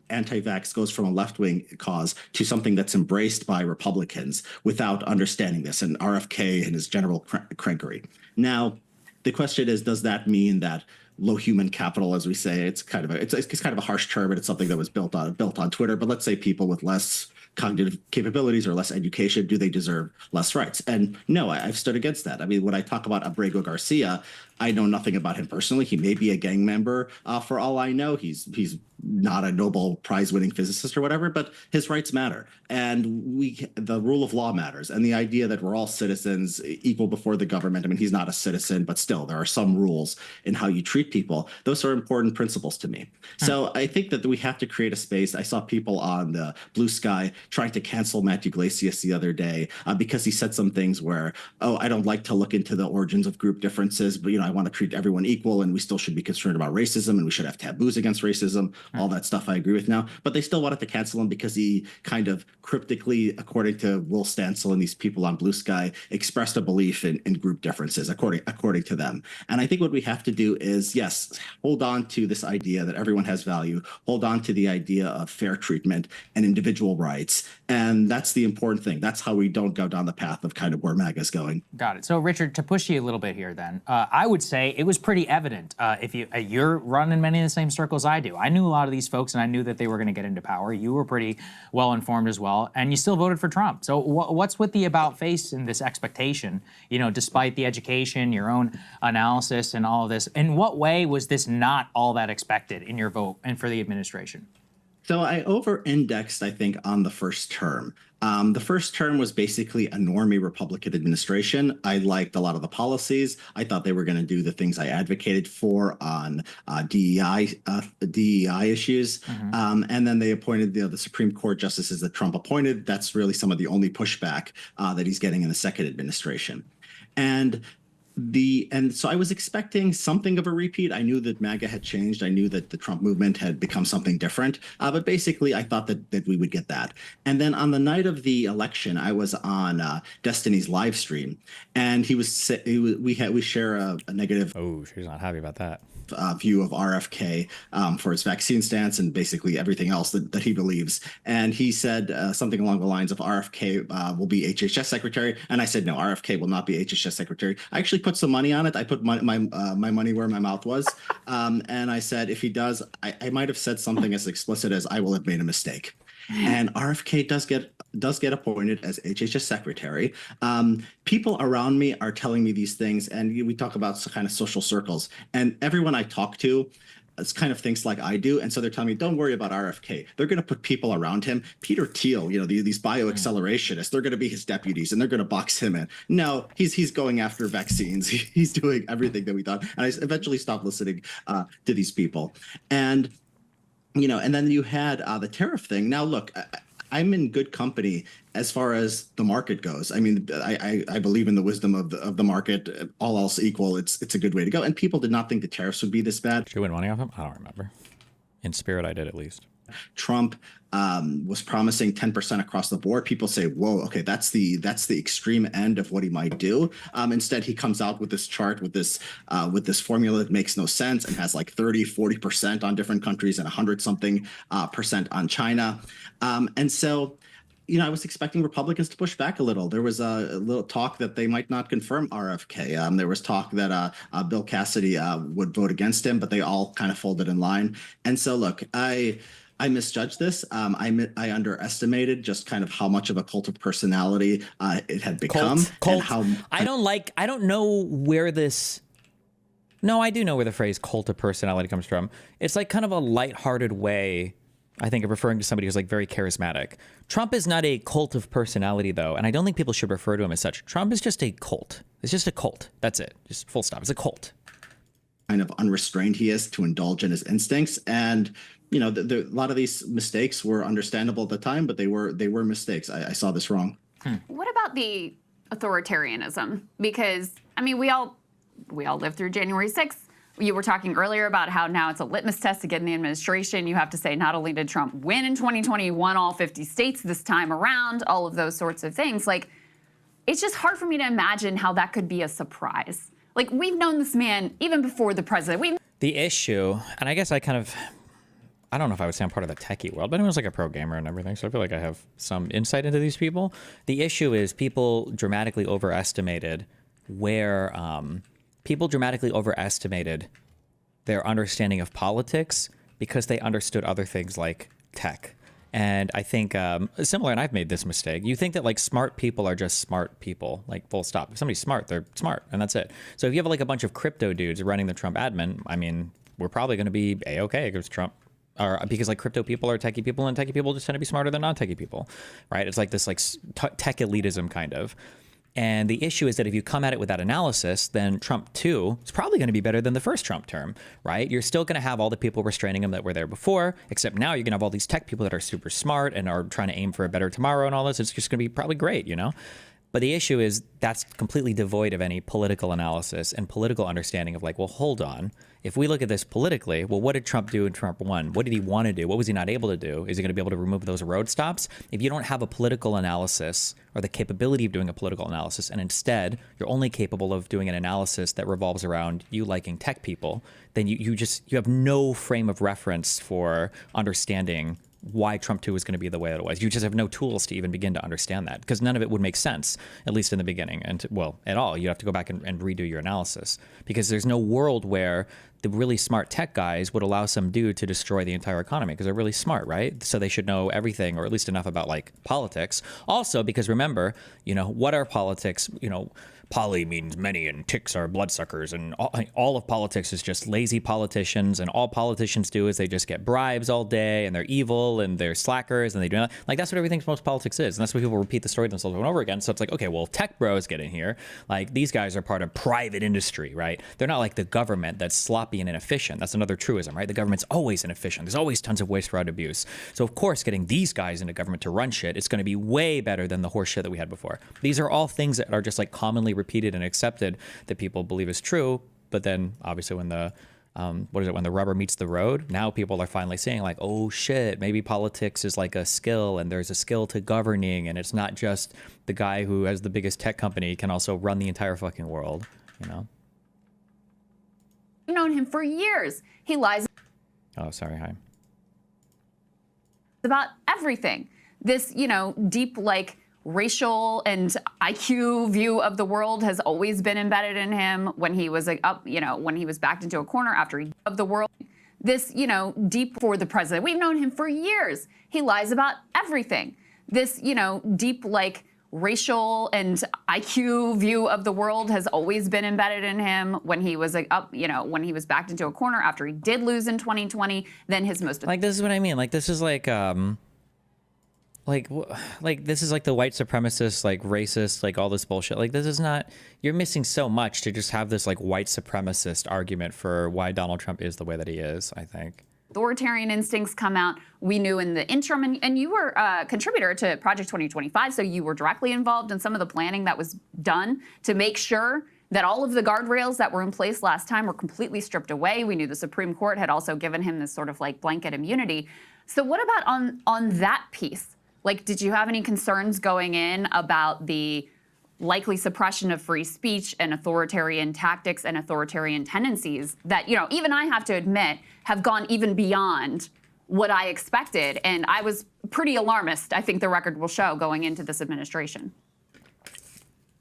anti-vax goes from a left-wing cause to something that's embraced by Republicans without understanding this, and RFK and his general crankery. Now, the question is, does that mean that low human capital, as we say, it's kind of a harsh term, and it's something that was built on Twitter, but let's say people with less cognitive capabilities or less education, do they deserve less rights? And no, I've stood against that. I mean, when I talk about Abrego Garcia, I know nothing about him personally. He may be a gang member. For all I know, he's not a Nobel Prize-winning physicist or whatever, but his rights matter. And the rule of law matters. And the idea that we're all citizens equal before the government. I mean, he's not a citizen, but still, there are some rules in how you treat people. Those are important principles to me. So I think that we have to create a space. I saw people on the Blue Sky trying to cancel Matt Yglesias the other day because he said some things where, oh, I don't like to look into the origins of group differences, but, I want to treat everyone equal, and we still should be concerned about racism, and we should have taboos against racism. All that stuff I agree with now. But they still wanted to cancel him because he kind of cryptically, according to Will Stancil and these people on Blue Sky, expressed a belief in group differences, according to them. And I think what we have to do is, yes, hold on to this idea that everyone has value, hold on to the idea of fair treatment and individual rights. And that's the important thing. That's how we don't go down the path of kind of where MAGA's going. Got it. So, Richard, to push you a little bit here then, I would say it was pretty evident. If you're running many of the same circles I do. I knew a lot of these folks, and I knew that they were going to get into power. You were pretty well informed as well, and you still voted for Trump. So what's with the about face and this expectation, despite the education, your own analysis and all of this? In what way was this not all that expected in your vote and for the administration? So I over-indexed, I think, on the first term. The first term was basically a normie Republican administration. I liked a lot of the policies. I thought they were going to do the things I advocated for on DEI issues. And then they appointed the Supreme Court justices that Trump appointed. That's really some of the only pushback that he's getting in the second administration. And so I was expecting something of a repeat. I knew that MAGA had changed. I knew that the Trump movement had become something different. But basically, I thought that we would get that. And then on the night of the election, I was on Destiny's live stream, and we share a negative. Oh, she's not happy about that. View of RFK for his vaccine stance and basically everything else that he believes. And he said something along the lines of RFK will be HHS secretary. And I said, no, RFK will not be HHS secretary. I actually put some money on it. I put my money where my mouth was. And I said, if he does, I might have said something as explicit as I will have made a mistake. And RFK does get appointed as HHS secretary. People around me are telling me these things, and we talk about kind of social circles. And everyone I talk to kind of thinks like I do, and so they're telling me, don't worry about RFK. They're going to put people around him. Peter Thiel, these bioaccelerationists, they're going to be his deputies, and they're going to box him in. No, he's going after vaccines. He's doing everything that we thought. And I eventually stopped listening to these people. And and then you had the tariff thing. Now, look, I'm in good company as far as the market goes. I mean, I believe in the wisdom of the market. All else equal, it's a good way to go. And people did not think the tariffs would be this bad. Did you win money off him? I don't remember. In spirit, I did at least. Trump was promising 10% across the board. People say, whoa, okay, that's the extreme end of what he might do. Instead, he comes out with this chart with this formula that makes no sense and has like 30-40% on different countries and 100-something percent on China. And so I was expecting Republicans to push back a little. There was a little talk that they might not confirm RFK. There was talk that Bill Cassidy would vote against him, but they all kind of folded in line. And so, look, I misjudged this. I underestimated just kind of how much of a cult of personality it had become. Cult. And I don't know where this. No, I do know where the phrase cult of personality comes from. It's like kind of a lighthearted way, I think, of referring to somebody who's like very charismatic. Trump is not a cult of personality, though, and I don't think people should refer to him as such. Trump is just a cult. It's just a cult. That's it. Just full stop. It's a cult. Kind of unrestrained he is to indulge in his instincts. And you know, a lot of these mistakes were understandable at the time, but they were mistakes. I saw this wrong. What about the authoritarianism? Because I mean, we all lived through January 6th. You were talking earlier about how now it's a litmus test to get in the administration. You have to say not only did Trump win in 2020, he won all 50 states this time around, all of those sorts of things. Like, it's just hard for me to imagine how that could be a surprise. Like, we've known this man even before the president. The issue, and I guess I don't know if I would say I'm part of the techie world, but I was like a pro gamer and everything, so I feel like I have some insight into these people. The issue is people dramatically overestimated their understanding of politics because they understood other things like tech. And I think similar, and I've made this mistake. You think that like smart people are just smart people, like full stop. If somebody's smart, they're smart, and that's it. So if you have like a bunch of crypto dudes running the Trump admin, I mean, we're probably going to be A-okay because Trump, or because like crypto people are techie people, and techie people just tend to be smarter than non-techie people, right? It's like this like tech elitism kind of. And the issue is that if you come at it with that analysis, then Trump 2 is probably going to be better than the first Trump term, right? You're still going to have all the people restraining him that were there before, except now you're going to have all these tech people that are super smart and are trying to aim for a better tomorrow and all this. It's just going to be probably great, you know? But the issue is that's completely devoid of any political analysis and political understanding of like, well, hold on. If we look at this politically, well, what did Trump do in Trump 1? What did he want to do? What was he not able to do? Is he going to be able to remove those road stops? If you don't have a political analysis or the capability of doing a political analysis, and instead you're only capable of doing an analysis that revolves around you liking tech people, then you have no frame of reference for understanding why Trump 2 was going to be the way it was. You just have no tools to even begin to understand that, because none of it would make sense, at least in the beginning, and well, at all. You have to go back and redo your analysis, because there's no world where the really smart tech guys would allow some dude to destroy the entire economy, because they're really smart, right? So they should know everything, or at least enough about like politics. Also, because remember, you know, what are politics? You know, poly means many and ticks are bloodsuckers, and all of politics is just lazy politicians, and all politicians do is they just get bribes all day, and they're evil and they're slackers, and they do not, like, that's what everything most politics is, and that's why people repeat the story themselves over and over again. So it's like, okay, well, tech bros get in here, like these guys are part of private industry, right? They're not like the government that's sloppy and inefficient. That's another truism, right? The government's always inefficient. There's always tons of waste, fraud, abuse. So of course, getting these guys into government to run shit, it's going to be way better than the horse shit that we had before. These are all things that are just like commonly repeated and accepted that people believe is true. But then obviously when the when the rubber meets the road, now people are finally saying like, oh shit, maybe politics is like a skill, and there's a skill to governing, and it's not just the guy who has the biggest tech company can also run the entire fucking world, you know? I've known him for years. He lies. Oh, sorry. Hi. About everything. This, you know, deep like racial and IQ view of the world has always been embedded in him. When he was like up, you know, when he was backed into a corner after he of the world. This, you know, deep for the president. We've known him for years. He lies about everything. This, you know, deep like racial and IQ view of the world has always been embedded in him. When he was like up, you know, when he was backed into a corner after he did lose in 2020, then his most like, this is what I mean. Like, this is like this is like the white supremacist, like racist, like all this bullshit. Like, this is not, you're missing so much to just have this like white supremacist argument for why Donald Trump is the way that he is, I think. Authoritarian instincts come out. We knew in the interim, and you were a contributor to Project 2025, so you were directly involved in some of the planning that was done to make sure that all of the guardrails that were in place last time were completely stripped away. We knew the Supreme Court had also given him this sort of like blanket immunity. So what about on that piece? Like, did you have any concerns going in about the likely suppression of free speech and authoritarian tactics and authoritarian tendencies that, you know, even I have to admit, have gone even beyond what I expected? And I was pretty alarmist, I think the record will show, going into this administration.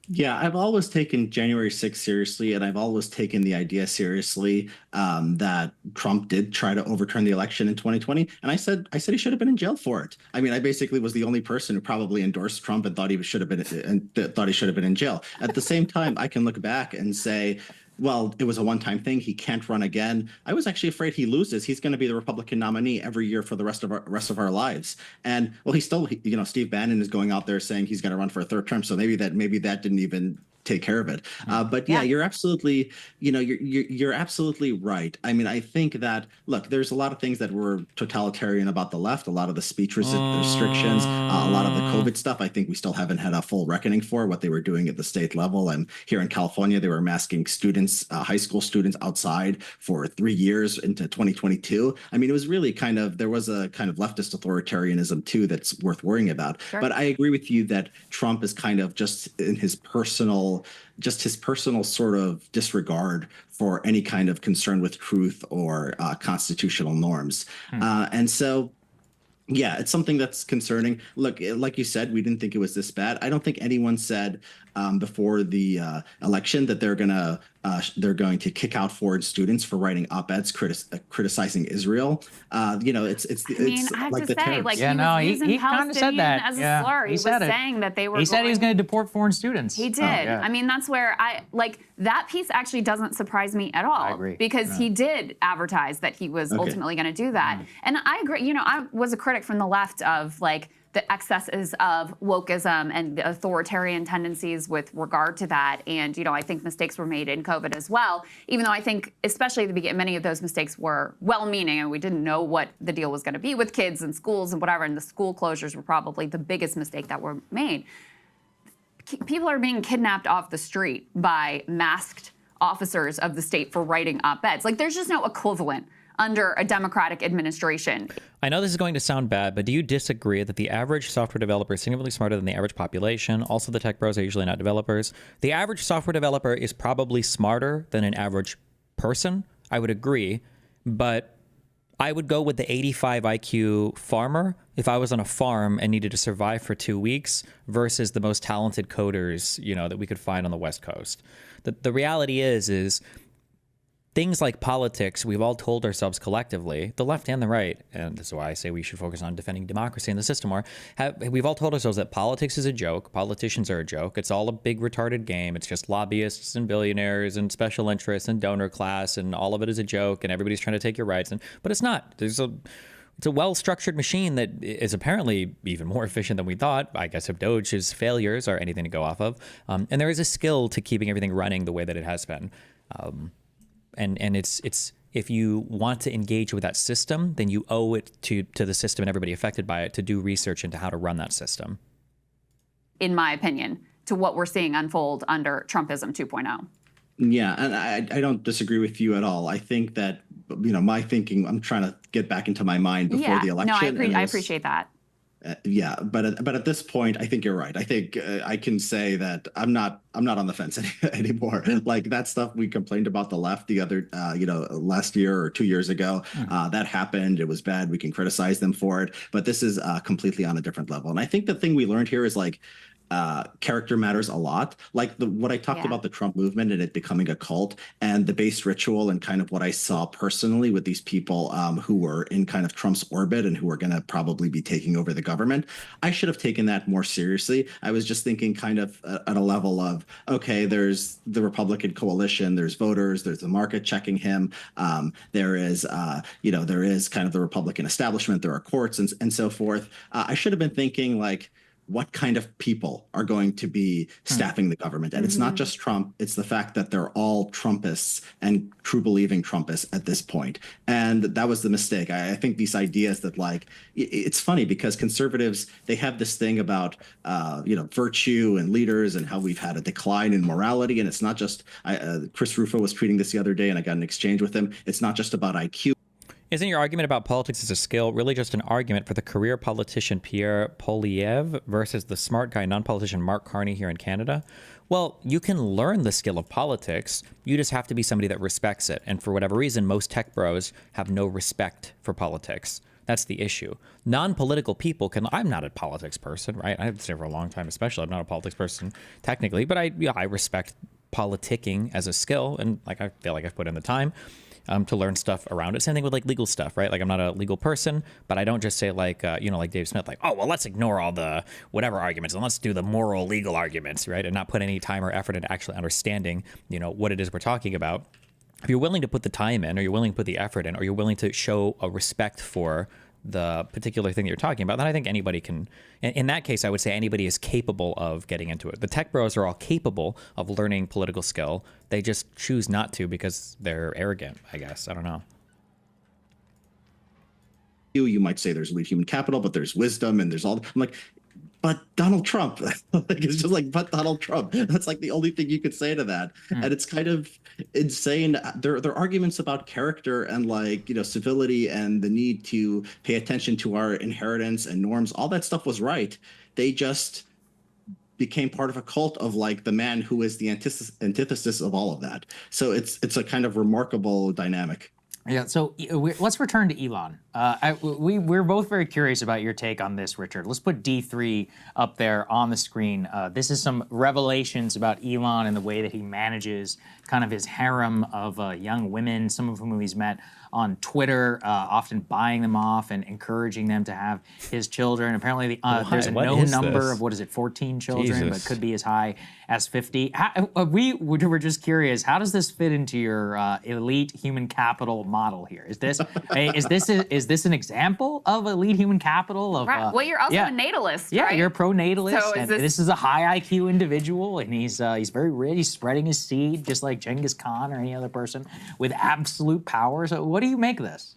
Yeah, I've always taken January 6th seriously, and I've always taken the idea seriously that Trump did try to overturn the election in 2020. And I said he should have been in jail for it. I mean, I basically was the only person who probably endorsed Trump and thought he should have been in jail. At the same time, I can look back and say, well, it was a one-time thing. He can't run again. I was actually afraid he loses. He's going to be the Republican nominee every year for the rest of our lives. And well, he's still, you know, Steve Bannon is going out there saying he's going to run for a third term. So maybe that didn't even take care of it. But yeah, you're absolutely, you're absolutely right. I mean, I think that, look, there's a lot of things that were totalitarian about the left, a lot of the speech restrictions, a lot of the COVID stuff. I think we still haven't had a full reckoning for what they were doing at the state level. And here in California, they were masking students, high school students outside for 3 years into 2022. I mean, it was really there was a kind of leftist authoritarianism too that's worth worrying about. Sure. But I agree with you that Trump is kind of just in his personal sort of disregard for any kind of concern with truth or constitutional norms. And so, yeah, it's something that's concerning. Look, like you said, we didn't think it was this bad. I don't think anyone said before the election that they're going to kick out foreign students for writing op-eds criticizing Israel. I mean, I have like to the say, like, Yeah, he no, was he using kind of said Palestinian that. as a Yeah, slur. He was said it. saying that they were He said he was going to deport foreign students. He did. Oh, yeah. I mean, that's where that piece actually doesn't surprise me at all. I agree. Because he did advertise that he was ultimately going to do that. And I agree. You know, I was a critic from the left of like the excesses of wokeism and the authoritarian tendencies with regard to that. And, you know, I think mistakes were made in COVID as well, even though I think, especially at the beginning, many of those mistakes were well-meaning and we didn't know what the deal was going to be with kids and schools and whatever. And the school closures were probably the biggest mistake that were made. People are being kidnapped off the street by masked officers of the state for writing op-eds. Like, there's just no equivalent under a Democratic administration. I know this is going to sound bad, but do you disagree that the average software developer is significantly smarter than the average population? Also, the tech bros are usually not developers. The average software developer is probably smarter than an average person. I would agree, but I would go with the 85 IQ farmer if I was on a farm and needed to survive for 2 weeks versus the most talented coders, you know, that we could find on the West Coast. The reality is things like politics, we've all told ourselves collectively, the left and the right, and this is why I say we should focus on defending democracy and the system more, we've all told ourselves that politics is a joke, politicians are a joke, it's all a big retarded game, it's just lobbyists and billionaires and special interests and donor class, and all of it is a joke, and everybody's trying to take your rights, but it's not. It's a well-structured machine that is apparently even more efficient than we thought, I guess if Doge's failures are anything to go off of, and there is a skill to keeping everything running the way that it has been. And it's if you want to engage with that system, then you owe it to the system and everybody affected by it to do research into how to run that system. In my opinion, to what we're seeing unfold under Trumpism 2.0. Yeah, and I don't disagree with you at all. I think that, you know, my thinking, I'm trying to get back into my mind before the election. No, I appreciate that. Yeah, but at this point, I think you're right. I think I can say that I'm not on the fence anymore. Like that stuff we complained about the left the other, last year or 2 years ago. That happened. It was bad. We can criticize them for it, but this is completely on a different level. And I think the thing we learned here is like, character matters a lot. Like what I talked about the Trump movement and it becoming a cult and the base ritual and kind of what I saw personally with these people who were in kind of Trump's orbit and who were going to probably be taking over the government. I should have taken that more seriously. I was just thinking kind of at a level of, okay, there's the Republican coalition, there's voters, there's the market checking him. There is kind of the Republican establishment, there are courts and so forth. I should have been thinking like, what kind of people are going to be staffing the government? And it's not just Trump, it's the fact that they're all Trumpists and true believing Trumpists at this point. And that was the mistake. I think these ideas that like, it's funny because conservatives, they have this thing about, virtue and leaders and how we've had a decline in morality. And it's not just, Chris Rufo was tweeting this the other day and I got an exchange with him. It's not just about IQ. Isn't your argument about politics as a skill really just an argument for the career politician Pierre Poilievre versus the smart guy non-politician Mark Carney here in Canada? Well, you can learn the skill of politics. You just have to be somebody that respects it. And for whatever reason, most tech bros have no respect for politics. That's the issue. Non-political people can. I'm not a politics person, right? I've said for a long time, especially. I'm not a politics person technically, but I respect politicking as a skill, and like I feel like I've put in the time to learn stuff around it. Same thing with like legal stuff, right? Like I'm not a legal person, but I don't just say like, like Dave Smith, like, oh, well, let's ignore all the whatever arguments and let's do the moral legal arguments, right? And not put any time or effort into actually understanding, what it is we're talking about. If you're willing to put the time in, or you're willing to put the effort in, or you're willing to show a respect for the particular thing that you're talking about, then I think anybody can. In that case, I would say anybody is capable of getting into it. The tech bros are all capable of learning political skill. They just choose not to because they're arrogant, I guess. I don't know. You might say there's elite human capital, but there's wisdom and there's all. I'm like, but Donald Trump. Like, it's just like, but Donald Trump. That's like the only thing you could say to that. And it's kind of insane. There are arguments about character and like, civility and the need to pay attention to our inheritance and norms. All that stuff was right. They just became part of a cult of like the man who is the antithesis of all of that. So it's a kind of remarkable dynamic. Yeah, so let's return to Elon. We're both very curious about your take on this, Richard. Let's put D3 up there on the screen. This is some revelations about Elon and the way that he manages kind of his harem of young women, some of whom he's met on Twitter, often buying them off and encouraging them to have his children. Apparently, there's a known number of, 14 children, Jesus. but could be as high as 50. We were just curious, how does this fit into your elite human capital model here? Is this an example of elite human capital? Of, right. Well, you're also a natalist, yeah, right? you're a pro-natalist. So and this is a high IQ individual, and he's very rich. He's spreading his seed, just like Genghis Khan or any other person with absolute power. So what do you make of this?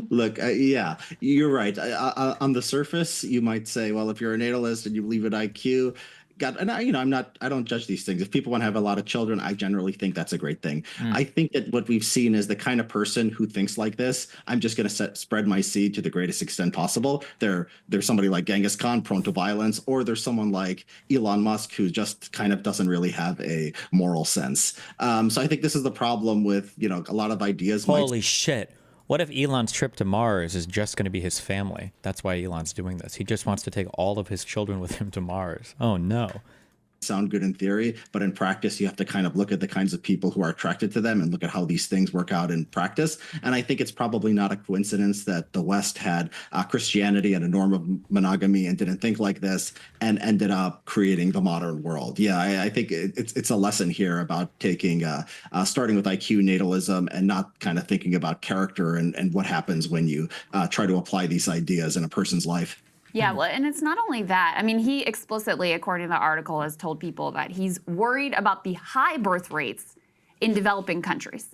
Look, yeah, you're right. On the surface, you might say, well, if you're a natalist and you believe in IQ, and I don't judge these things. If people want to have a lot of children, I generally think that's a great thing. I think that what we've seen is the kind of person who thinks like this. I'm just going to spread my seed to the greatest extent possible. There's somebody like Genghis Khan, prone to violence, or there's someone like Elon Musk who just kind of doesn't really have a moral sense. So I think this is the problem with a lot of ideas. Holy shit. What if Elon's trip to Mars is just going to be his family? That's why Elon's doing this. He just wants to take all of his children with him to Mars. Oh, no. Sound good in theory, but in practice, you have to kind of look at the kinds of people who are attracted to them and look at how these things work out in practice. And I think it's probably not a coincidence that the West had Christianity and a norm of monogamy and didn't think like this and ended up creating the modern world. Yeah, I think it's a lesson here about taking starting with IQ natalism and not kind of thinking about character and what happens when you try to apply these ideas in a person's life. Yeah, well, and it's not only that. I mean, he explicitly, according to the article, has told people that he's worried about the high birth rates in developing countries.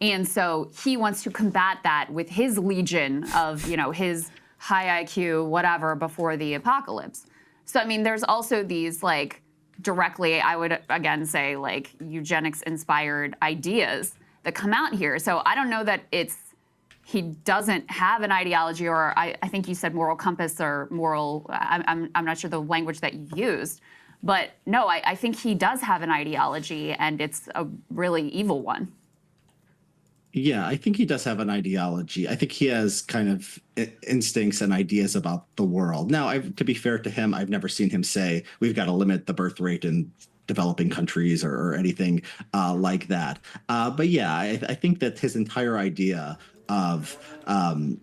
And so he wants to combat that with his legion of, his high IQ, whatever, before the apocalypse. So, I mean, there's also these, directly, I would, again, say, eugenics-inspired ideas that come out here. So I don't know that he doesn't have an ideology, or I think you said moral compass or moral, I'm not sure the language that you used. But no, I think he does have an ideology, and it's a really evil one. Yeah, I think he does have an ideology. I think he has kind of instincts and ideas about the world. Now, to be fair to him, I've never seen him say, we've got to limit the birth rate in developing countries or anything like that. But yeah, I think that his entire idea of, and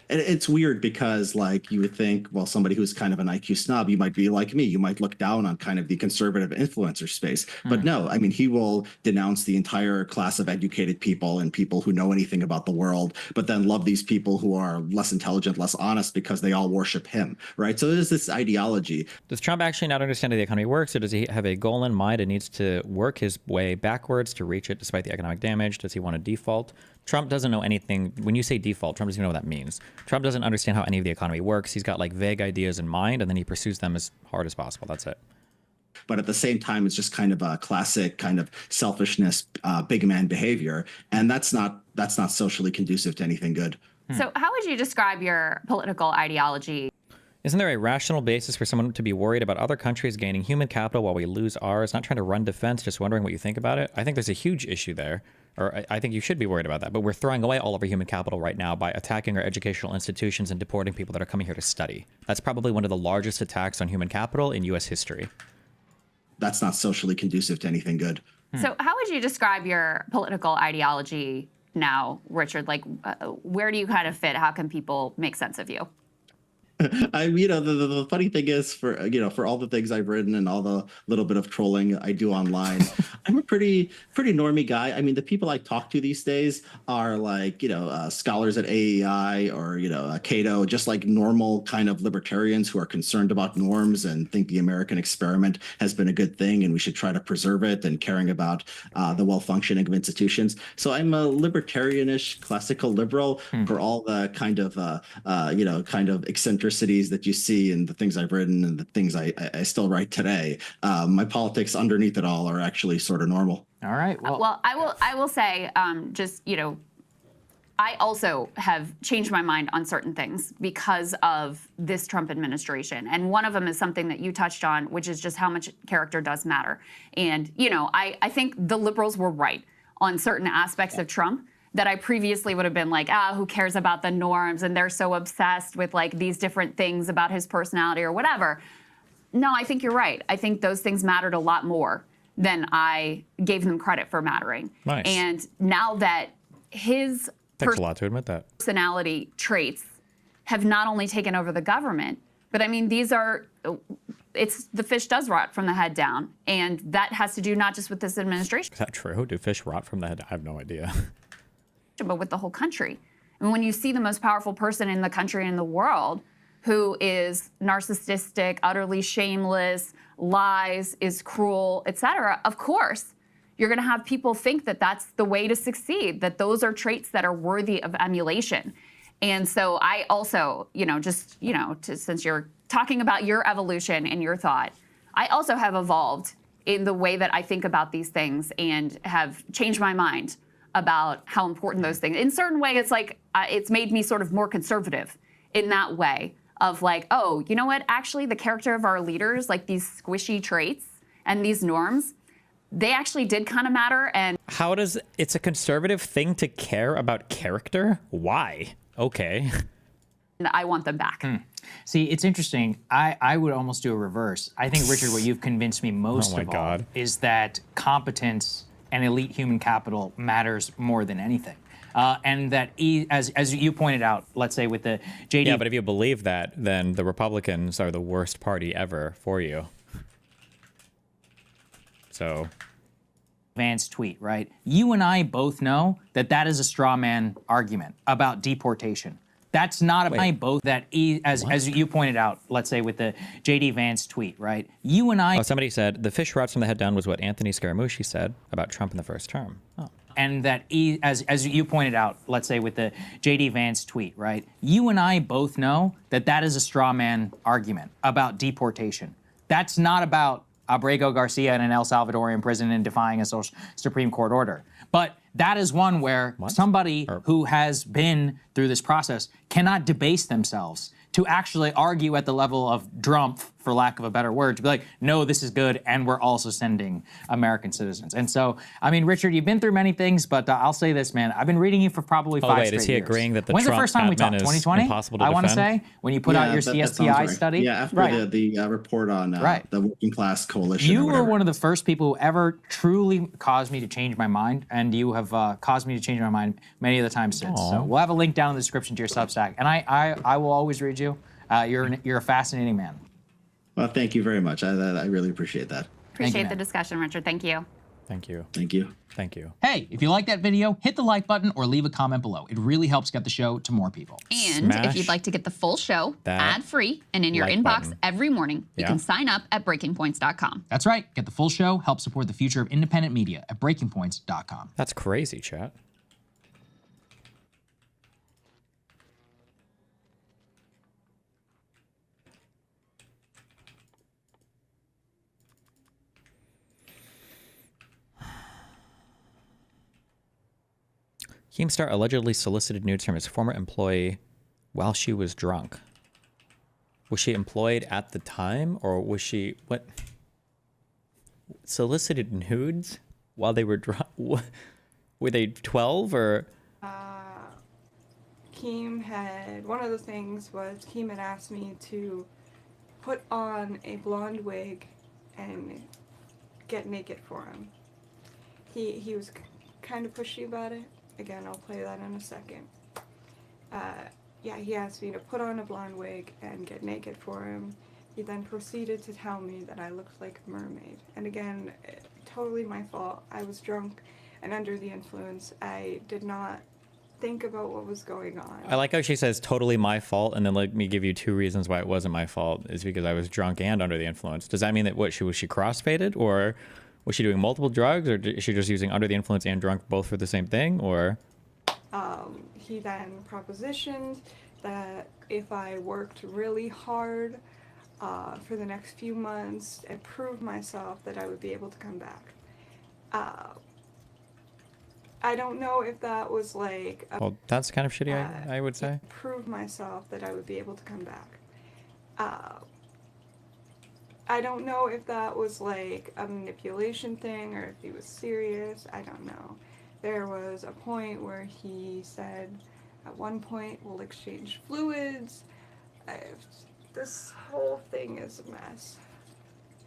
it's weird because you would think, well, somebody who's kind of an IQ snob, you might be like me, you might look down on kind of the conservative influencer space. But no, I mean, he will denounce the entire class of educated people and people who know anything about the world, but then love these people who are less intelligent, less honest because they all worship him, right? So there's this ideology. Does Trump actually not understand how the economy works, or does he have a goal in mind and needs to work his way backwards to reach it despite the economic damage? Does he want to default? Trump doesn't know anything. When you say default, Trump doesn't even know what that means. Trump doesn't understand how any of the economy works. He's got vague ideas in mind, and then he pursues them as hard as possible. That's it. But at the same time, it's just kind of a classic kind of selfishness, big man behavior. And that's not socially conducive to anything good. So how would you describe your political ideology? Isn't there a rational basis for someone to be worried about other countries gaining human capital while we lose ours? Not trying to run defense, just wondering what you think about it. I think there's a huge issue there. Or I think you should be worried about that. But we're throwing away all of our human capital right now by attacking our educational institutions and deporting people that are coming here to study. That's probably one of the largest attacks on human capital in U.S. history. That's not socially conducive to anything good. So how would you describe your political ideology now, Richard? Where do you kind of fit? How can people make sense of you? The funny thing is, for all the things I've written and all the little bit of trolling I do online, I'm a pretty normie guy. I mean, the people I talk to these days are like, scholars at AEI or, Cato, just like normal kind of libertarians who are concerned about norms and think the American experiment has been a good thing and we should try to preserve it, and caring about the well-functioning of institutions. So I'm a libertarianish classical liberal for all the kind of eccentricities that you see in the things I've written and the things I still write today. My politics underneath it all are actually sort of normal. All right. Well, I will say, I also have changed my mind on certain things because of this Trump administration. And one of them is something that you touched on, which is just how much character does matter. And, I think the liberals were right on certain aspects of Trump that I previously would have been like, who cares about the norms? And they're so obsessed with like these different things about his personality or whatever. No, I think you're right. I think those things mattered a lot more than I gave them credit for mattering. Nice. And now that his Takes a lot to admit that. Personality traits have not only taken over the government, but I mean, the fish does rot from the head down. And that has to do not just with this administration. Is that true? Do fish rot from the head? I have no idea. But with the whole country. And when you see the most powerful person in the country and in the world who is narcissistic, utterly shameless, lies, is cruel, etc., of course, you're going to have people think that that's the way to succeed, that those are traits that are worthy of emulation. And so I also, since you're talking about your evolution and your thought, I also have evolved in the way that I think about these things and have changed my mind about how important those things. In certain way, it's like it's made me sort of more conservative in that way of like, oh, you know what? Actually, the character of our leaders, like these squishy traits and these norms, they actually did kind of matter. And it's a conservative thing to care about character? Why? Okay. And I want them back. See, it's interesting. I would almost do a reverse. I think, Richard, what you've convinced me most of all is that competence and elite human capital matters more than anything. And that, as you pointed out, let's say with the JD... Yeah, but if you believe that, then the Republicans are the worst party ever for you. So... Vance tweet, right? You and I both know that that is a straw man argument about deportation. That's not as you pointed out, let's say with the JD Vance tweet, right? You and I... Oh, somebody said the fish rots from the head down was what Anthony Scaramucci said about Trump in the first term. Oh. And that, as you pointed out, let's say with the JD Vance tweet, right? You and I both know that that is a straw man argument about deportation. That's not about Abrego Garcia in an El Salvadorian prison and defying a Supreme Court order. But that is one where somebody who has been through this process cannot debase themselves to actually argue at the level of Drumpf, for lack of a better word, to be like, no, this is good, and we're also sending American citizens. And so, I mean, Richard, you've been through many things, but I'll say this, man. I've been reading you for probably 5 straight years. Is he agreeing that the When's Trump the first time we talked? 2020? Impossible to I want to defend? say, when you put out your CSTI study? Yeah, after the report on the Working Class Coalition. You were one of the first people who ever truly caused me to change my mind, and you have caused me to change my mind many of the times since. Aww. So we'll have a link down in the description to your Substack, and I will always read you. You're a fascinating man. Well, thank you very much. I really appreciate that. Appreciate the discussion, Richard. Thank you. Thank you. Thank you. Thank you. Hey, if you like that video, hit the like button or leave a comment below. It really helps get the show to more people. And if you'd like to get the full show ad-free and in your inbox every morning, you can sign up at breakingpoints.com. That's right. Get the full show. Help support the future of independent media at breakingpoints.com. That's crazy, chat. Keemstar allegedly solicited nudes from his former employee while she was drunk. Was she employed at the time, or was she what? Solicited nudes while they were drunk? Were they 12 or? Keem had, one of the things was Keem had asked me to put on a blonde wig and get naked for him. He was kind of pushy about it. Again, I'll play that in a second. yeah, he asked me to put on a blonde wig and get naked for him. He then proceeded to tell me that I looked like a mermaid. And again, totally my fault. I was drunk and under the influence. I did not think about what was going on. I like how she says totally my fault, and then let me give you 2 reasons why it wasn't my fault. Is because I was drunk and under the influence. Does that mean that was she crossfaded, or was she doing multiple drugs, or is she just using under the influence and drunk both for the same thing, or? He then propositioned that if I worked really hard for the next few months and proved myself, that I would be able to come back. I don't know if that was like... Well, that's kind of shitty, I would say. Prove myself that I would be able to come back. I don't know if that was like a manipulation thing or if he was serious. I don't know. There was a point where he said, at one point, we'll exchange fluids. This whole thing is a mess.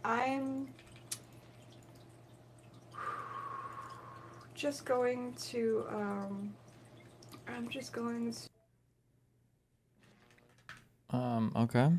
I'm just going to, Okay.